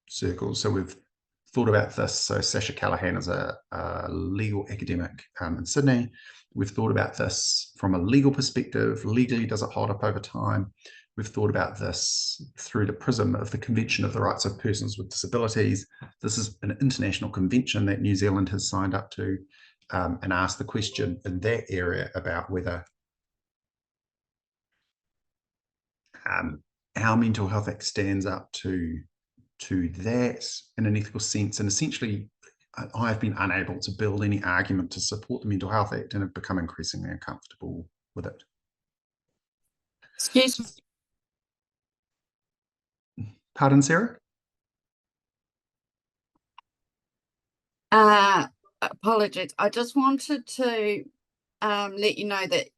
circles. So we've thought about this. So Sasha Callaghan is a legal academic in Sydney. We've thought about this from a legal perspective. Legally, does it hold up over time? We've thought about this through the prism of the Convention of the Rights of Persons with Disabilities. This is an international convention that New Zealand has signed up to, and asked the question in that area about whether our Mental Health Act stands up to that in an ethical sense. And essentially, I've been unable to build any argument to support the Mental Health Act, and have become increasingly uncomfortable with it. Excuse me. Pardon, Sarah? Apologies. I just wanted to let you know that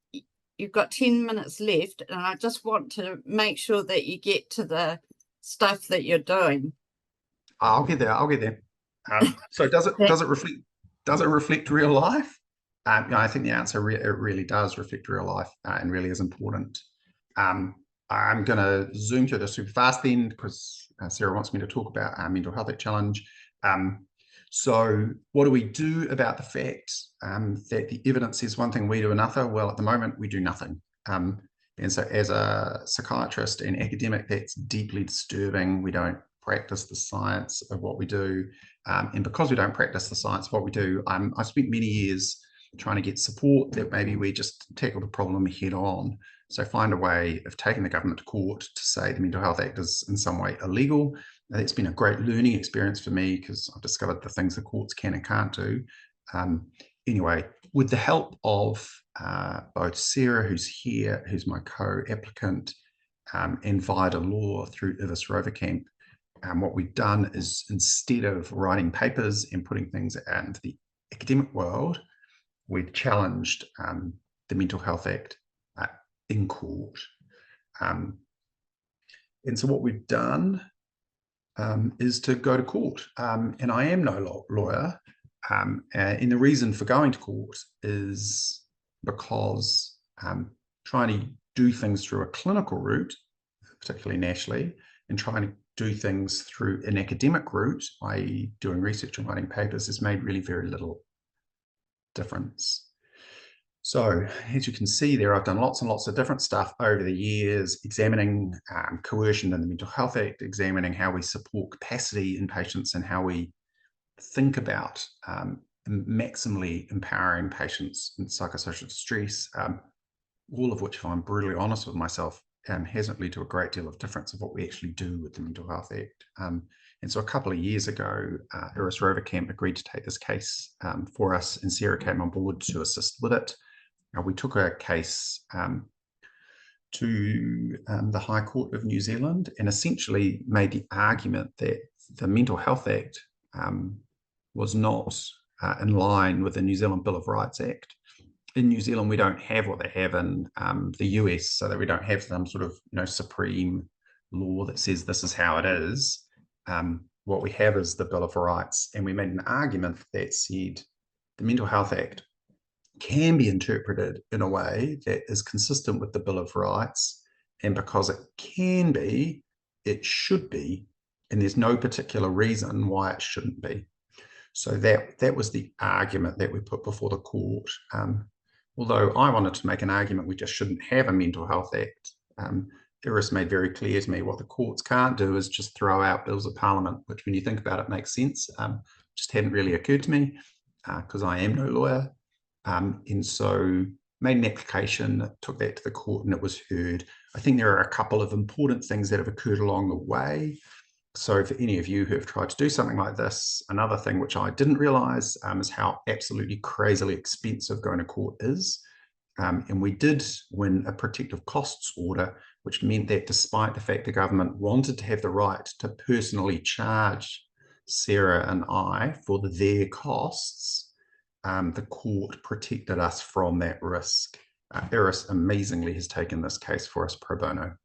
you've got 10 minutes left, and I just want to make sure that you get to the stuff that you're doing. I'll get there. So does it reflect real life? I think the answer it really does reflect real life, and really is important. I'm going to zoom through this super fast then, because Sarah wants me to talk about our Mental Health Act Challenge. So what do we do about the fact that the evidence says one thing, we do another? Well, at the moment, we do nothing. And so as a psychiatrist and academic, that's deeply disturbing. We don't practice the science of what we do. And because we don't practice the science of what we do, I spent many years trying to get support that maybe we just tackle the problem head on. So find a way of taking the government to court to say the Mental Health Act is in some way illegal. And it's been a great learning experience for me, because I've discovered the things the courts can and can't do. Anyway, with the help of both Sarah, who's here, who's my co-applicant, and Vida Law through Ivis Rovercamp, what we've done is, instead of writing papers and putting things out into the academic world, we've challenged the Mental Health Act in court. And so what we've done is to go to court. And I am no lawyer. And the reason for going to court is because trying to do things through a clinical route, particularly nationally, and trying to do things through an academic route, i.e. doing research and writing papers, has made really very little difference. So as you can see there, I've done lots and lots of different stuff over the years, examining coercion in the Mental Health Act, examining how we support capacity in patients, and how we think about maximally empowering patients in psychosocial distress, all of which, if I'm brutally honest with myself, hasn't led to a great deal of difference of what we actually do with the Mental Health Act. And so a couple of years ago, Iris Rovercamp agreed to take this case for us, and Sarah came on board to assist with it. We took a case to the High Court of New Zealand, and essentially made the argument that the Mental Health Act was not in line with the New Zealand Bill of Rights Act. In New Zealand, we don't have what they have in the US, so that we don't have some sort of supreme law that says this is how it is. What we have is the Bill of Rights, and we made an argument that said the Mental Health Act can be interpreted in a way that is consistent with the Bill of Rights, and because it can be, it should be and there's no particular reason why it shouldn't be. So that was the argument that we put before the court. Although I wanted to make an argument we just shouldn't have a Mental Health Act. Iris made very clear to me what the courts can't do is just throw out bills of parliament, which when you think about it makes sense. Just hadn't really occurred to me because I am no lawyer. And so made an application, took that to the court, and it was heard. I think there are a couple of important things that have occurred along the way. So for any of you who have tried to do something like this, another thing which I didn't realize is how absolutely crazily expensive going to court is. And we did win a protective costs order, which meant that despite the fact the government wanted to have the right to personally charge Sarah and I for their costs, the court protected us from that risk. Iris amazingly has taken this case for us pro bono.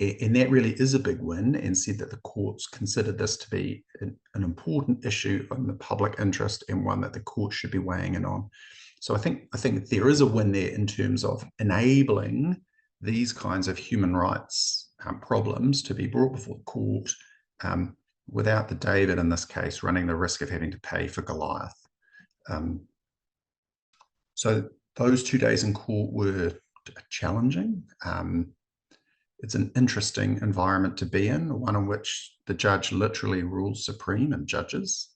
And that really is a big win, and said that the courts considered this to be an important issue in the public interest and one that the court should be weighing in on. So I think there is a win there in terms of enabling these kinds of human rights problems to be brought before the court without the David, in this case, running the risk of having to pay for Goliath. So those 2 days in court were challenging. It's an interesting environment to be in, one in which the judge literally rules supreme and judges.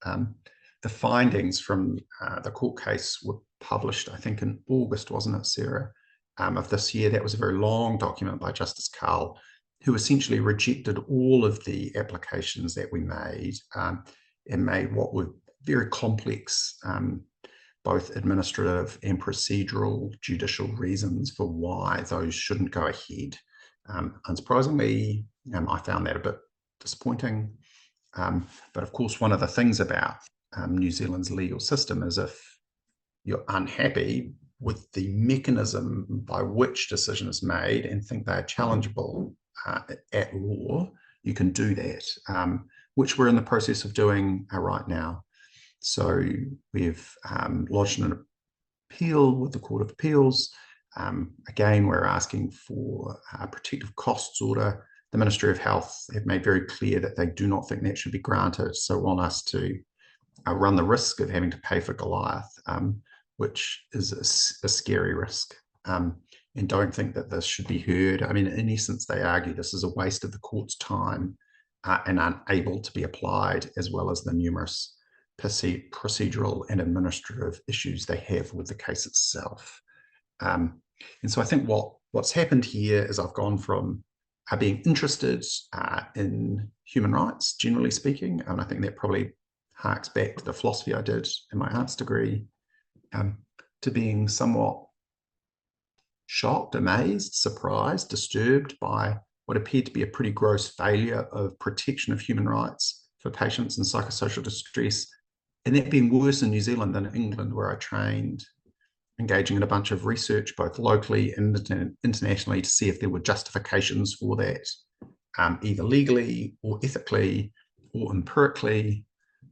The findings from the court case were published, I think, in August, wasn't it, Sarah, of this year. That was a very long document by Justice Carl, who essentially rejected all of the applications that we made and made what were very complex, both administrative and procedural judicial reasons for why those shouldn't go ahead. Unsurprisingly, I found that a bit disappointing. But of course, one of the things about New Zealand's legal system is if you're unhappy with the mechanism by which decision is made and think they're challengeable at law, you can do that, which we're in the process of doing right now. So we've lodged an appeal with the Court of Appeals. Again, we're asking for a protective costs order. The Ministry of Health have made very clear that they do not think that should be granted, so want us to run the risk of having to pay for Goliath, which is a scary risk, and don't think that this should be heard. I mean, in essence, they argue this is a waste of the court's time and unable to be applied, as well as the numerous procedural and administrative issues they have with the case itself. And so I think what's happened here is I've gone from being interested in human rights, generally speaking, and I think that probably harks back to the philosophy I did in my arts degree, to being somewhat shocked, amazed, surprised, disturbed by what appeared to be a pretty gross failure of protection of human rights for patients in psychosocial distress, and that being worse in New Zealand than England, where I trained, engaging in a bunch of research, both locally and internationally, to see if there were justifications for that, either legally or ethically or empirically,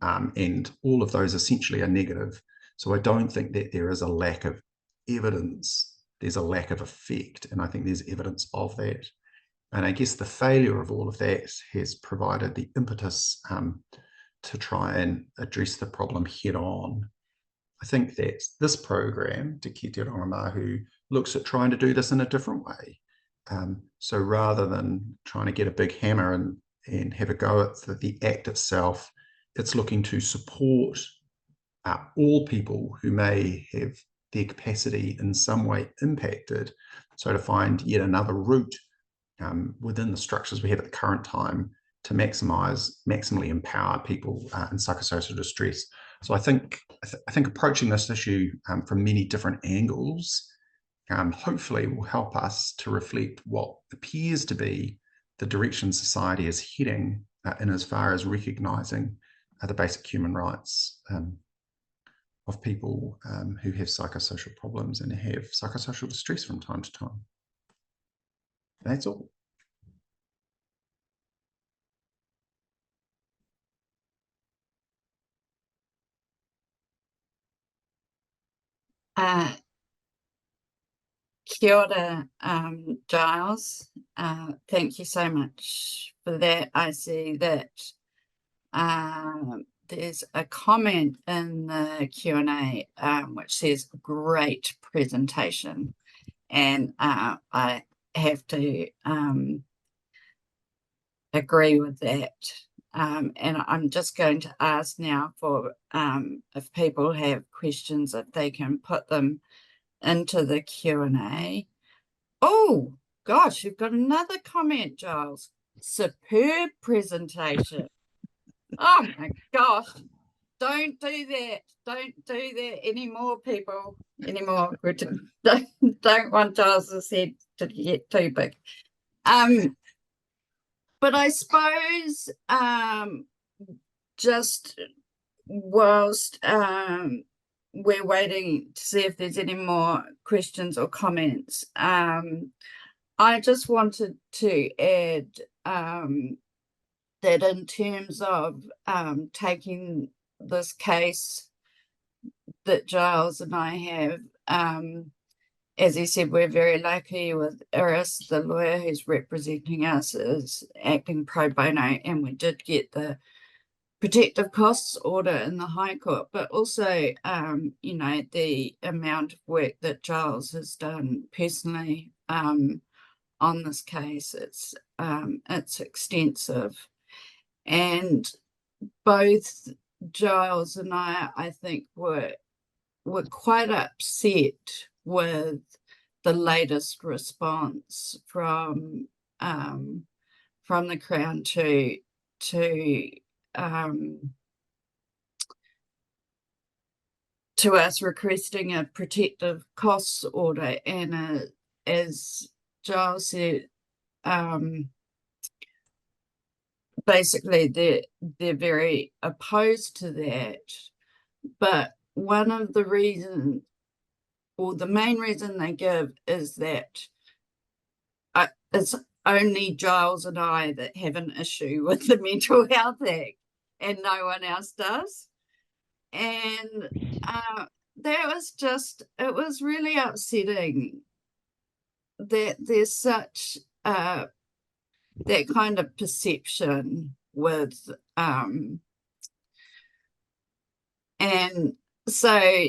and all of those essentially are negative. So I don't think that there is a lack of evidence, there's a lack of effect, and I think there's evidence of that. And I guess the failure of all of that has provided the impetus to try and address the problem head on. I think that this program, Te Kete Rongomau, looks at trying to do this in a different way. So rather than trying to get a big hammer and have a go at the act itself, it's looking to support all people who may have their capacity in some way impacted. So to find yet another route within the structures we have at the current time to maximally empower people in psychosocial distress. So I think approaching this issue from many different angles hopefully will help us to reflect what appears to be the direction society is heading in as far as recognising the basic human rights of people who have psychosocial problems and have psychosocial distress from time to time. That's all. Kia ora, Giles. Thank you so much for that, I see that there's a comment in the Q&A which says great presentation, and I have to agree with that. And I'm just going to ask now for if people have questions, if they can put them into the Q&A. Oh gosh, you've got another comment, Giles. Superb presentation. Oh my gosh. Don't do that. Don't do that anymore, people. Anymore. Don't want Giles's head to get too big. But I suppose just whilst we're waiting to see if there's any more questions or comments, I just wanted to add that in terms of taking this case that Giles and I have, as he said, we're very lucky with Iris, the lawyer who's representing us, is acting pro bono, and we did get the protective costs order in the High Court, but also, you know, the amount of work that Giles has done personally on this case, it's extensive. And both Giles and I think, were quite upset with the latest response from the Crown to us requesting a protective costs order. And as Giles said, basically they're very opposed to that. But one of the reasons, or the main reason they give, is that it's only Giles and I that have an issue with the Mental Health Act, and no one else does. And that was just, it was really upsetting that there's such that kind of perception with and so,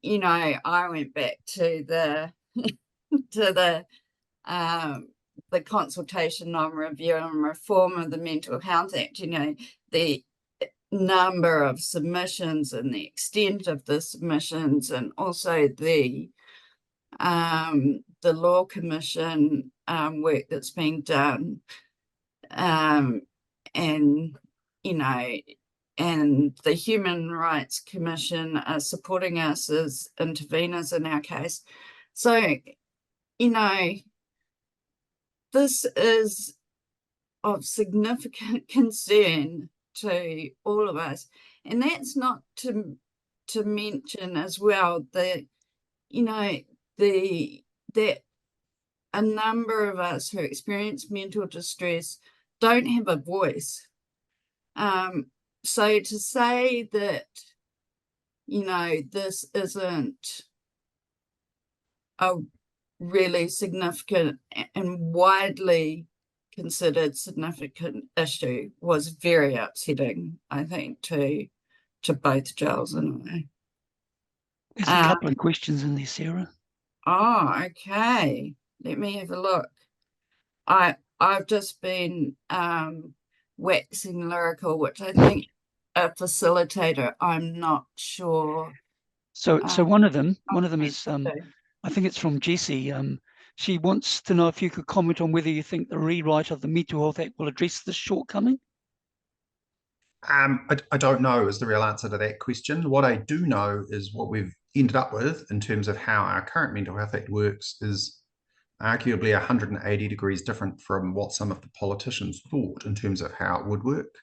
you know, I went back to the the consultation on review and reform of the Mental Health Act. You know, the number of submissions and the extent of the submissions, and also the Law Commission work that's being done, and you know, and the Human Rights Commission are supporting us as interveners in our case. So, you know, this is of significant concern to all of us. And that's not to mention as well that, you know, that a number of us who experience mental distress don't have a voice. So to say that, you know, this isn't a really significant and widely considered significant issue was very upsetting, I think, to both Giles and I. There's a couple of questions in there, Sarah. Oh, okay. Let me have a look. I've just been waxing lyrical, which I think a facilitator, I'm not sure. So one of them is I think it's from Jessie. She wants to know if you could comment on whether you think the rewrite of the Mental Health Act will address this shortcoming. I don't know is the real answer to that question. What I do know is what we've ended up with in terms of how our current Mental Health Act works is arguably 180 degrees different from what some of the politicians thought in terms of how it would work.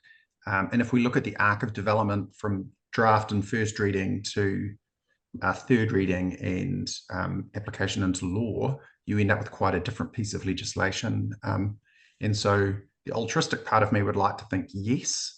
And if we look at the arc of development from draft and first reading to third reading and application into law, you end up with quite a different piece of legislation. And so the altruistic part of me would like to think yes.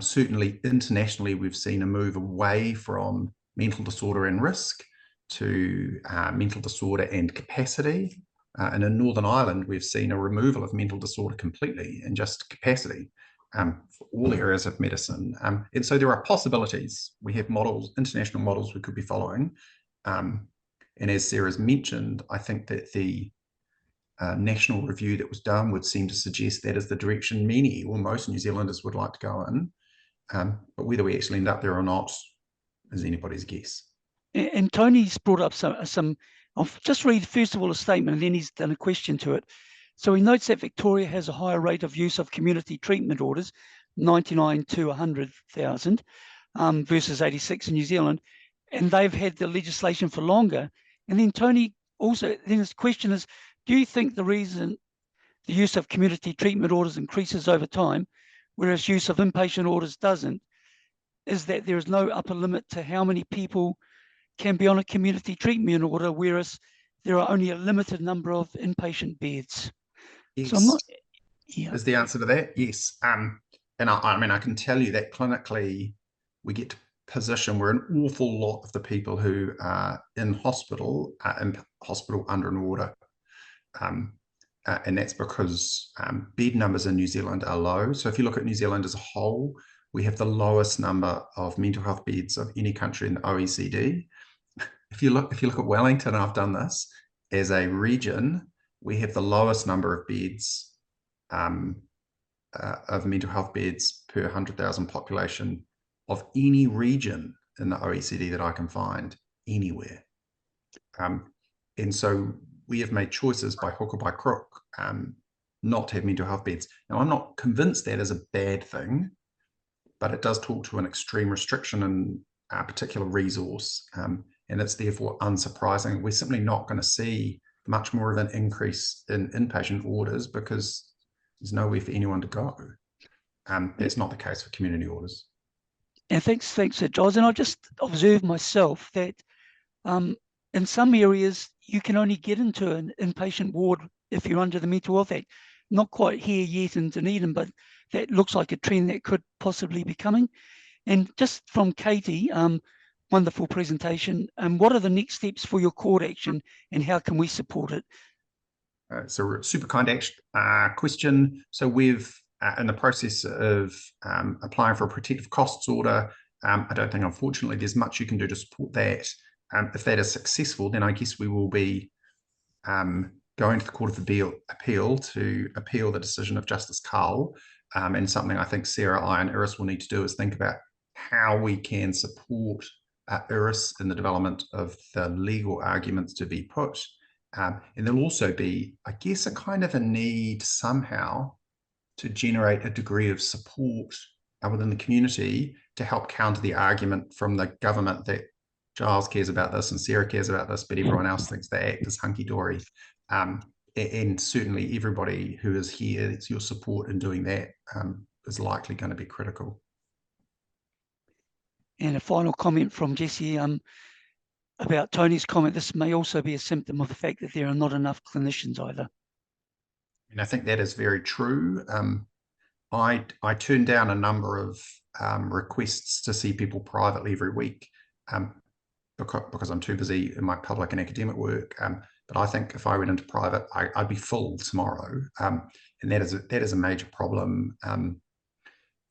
Certainly internationally, we've seen a move away from mental disorder and risk to mental disorder and capacity. And in Northern Ireland, we've seen a removal of mental disorder completely and just capacity for all areas of medicine. And so there are possibilities. We have models, international models we could be following. And as Sarah's mentioned, I think that the national review that was done would seem to suggest that is the direction many or most New Zealanders would like to go in. But whether we actually end up there or not is anybody's guess. And Tony's brought up some. I'll just read first of all a statement, and then he's done a question to it. So he notes that Victoria has a higher rate of use of community treatment orders, 99 to 100,000, versus 86 in New Zealand, and they've had the legislation for longer. And then Tony also, then his question is, do you think the reason the use of community treatment orders increases over time, whereas use of inpatient orders doesn't, is that there is no upper limit to how many people can be on a community treatment order, whereas there are only a limited number of inpatient beds? Yes. So I'm not. Yeah. Is the answer to that? Yes. And I mean, I can tell you that clinically, we get to position where an awful lot of the people who are in hospital are in hospital under an order. And that's because bed numbers in New Zealand are low. So if you look at New Zealand as a whole, we have the lowest number of mental health beds of any country in the OECD. If you look at Wellington, I've done this, as a region, we have the lowest number of beds, of mental health beds per 100,000 population of any region in the OECD that I can find anywhere. And so we have made choices by hook or by crook not to have mental health beds. Now, I'm not convinced that is a bad thing, but it does talk to an extreme restriction in a particular resource. And it's therefore unsurprising. We're simply not going to see much more of an increase in inpatient orders because there's nowhere for anyone to go. That's not the case for community orders. And thanks, Giles. And I just observed myself that in some areas you can only get into an inpatient ward if you're under the Mental Health Act. Not quite here yet in Dunedin, but that looks like a trend that could possibly be coming. And just from Katie, wonderful presentation. What are the next steps for your court action, and how can we support it? It's a super kind question. So we've in the process of applying for a protective costs order. I don't think, unfortunately, there's much you can do to support that. If that is successful, then I guess we will be going to the Court of Appeal to appeal the decision of Justice Carl. And something I think Sarah, I, and Iris will need to do is think about how we can support Iris in the development of the legal arguments to be put. And there'll also be, I guess, a kind of a need somehow to generate a degree of support within the community to help counter the argument from the government that Giles cares about this and Sarah cares about this, but everyone else thinks the Act is hunky-dory. And certainly everybody who is here, it's your support in doing that is likely going to be critical. And a final comment from Jesse about Tony's comment. This may also be a symptom of the fact that there are not enough clinicians either. And I think that is very true. I turn down a number of requests to see people privately every week because I'm too busy in my public and academic work. But I think if I went into private, I'd be full tomorrow. And that is a major problem.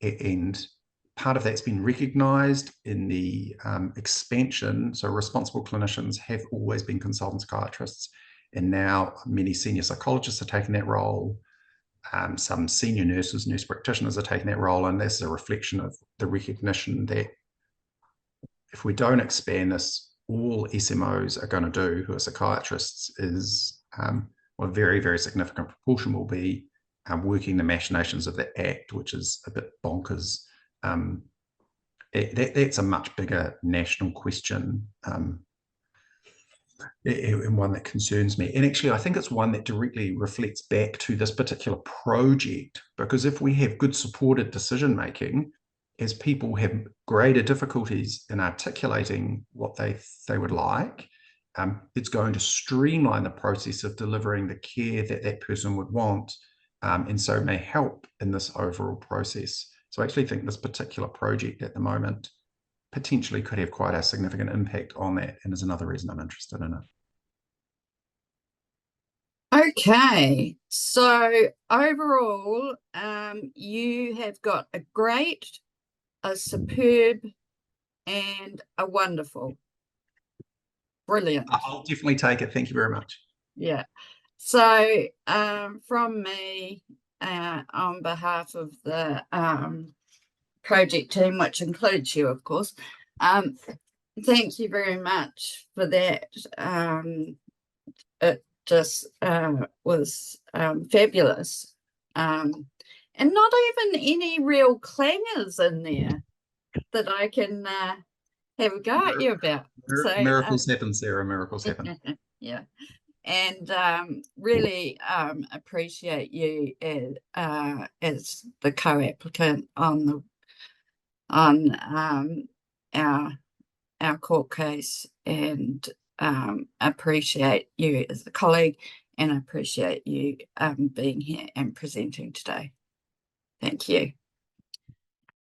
And part of that's been recognised in the expansion. So responsible clinicians have always been consultant psychiatrists, and now many senior psychologists are taking that role. Some senior nurses, nurse practitioners are taking that role, and this is a reflection of the recognition that if we don't expand this, all SMOs are going to do, who are psychiatrists, is a very, very significant proportion will be working the machinations of the Act, which is a bit bonkers. That's a much bigger national question, and one that concerns me. And actually, I think it's one that directly reflects back to this particular project, because if we have good supported decision making, as people have greater difficulties in articulating what they would like, it's going to streamline the process of delivering the care that that person would want, and so may help in this overall process. So I actually think this particular project at the moment potentially could have quite a significant impact on that, and is another reason I'm interested in it. Okay, so overall, you have got a great, a superb, and a wonderful. Brilliant. I'll definitely take it. Thank you very much. Yeah. So from me, on behalf of the project team, which includes you, of course, thank you very much for that. It just was fabulous. And not even any real clangers in there that I can have a go at you about. So Miracles happen, Sarah. Miracles happen. yeah. And really appreciate you as the co-applicant on our court case, and appreciate you as a colleague, and appreciate you being here and presenting today. Thank you.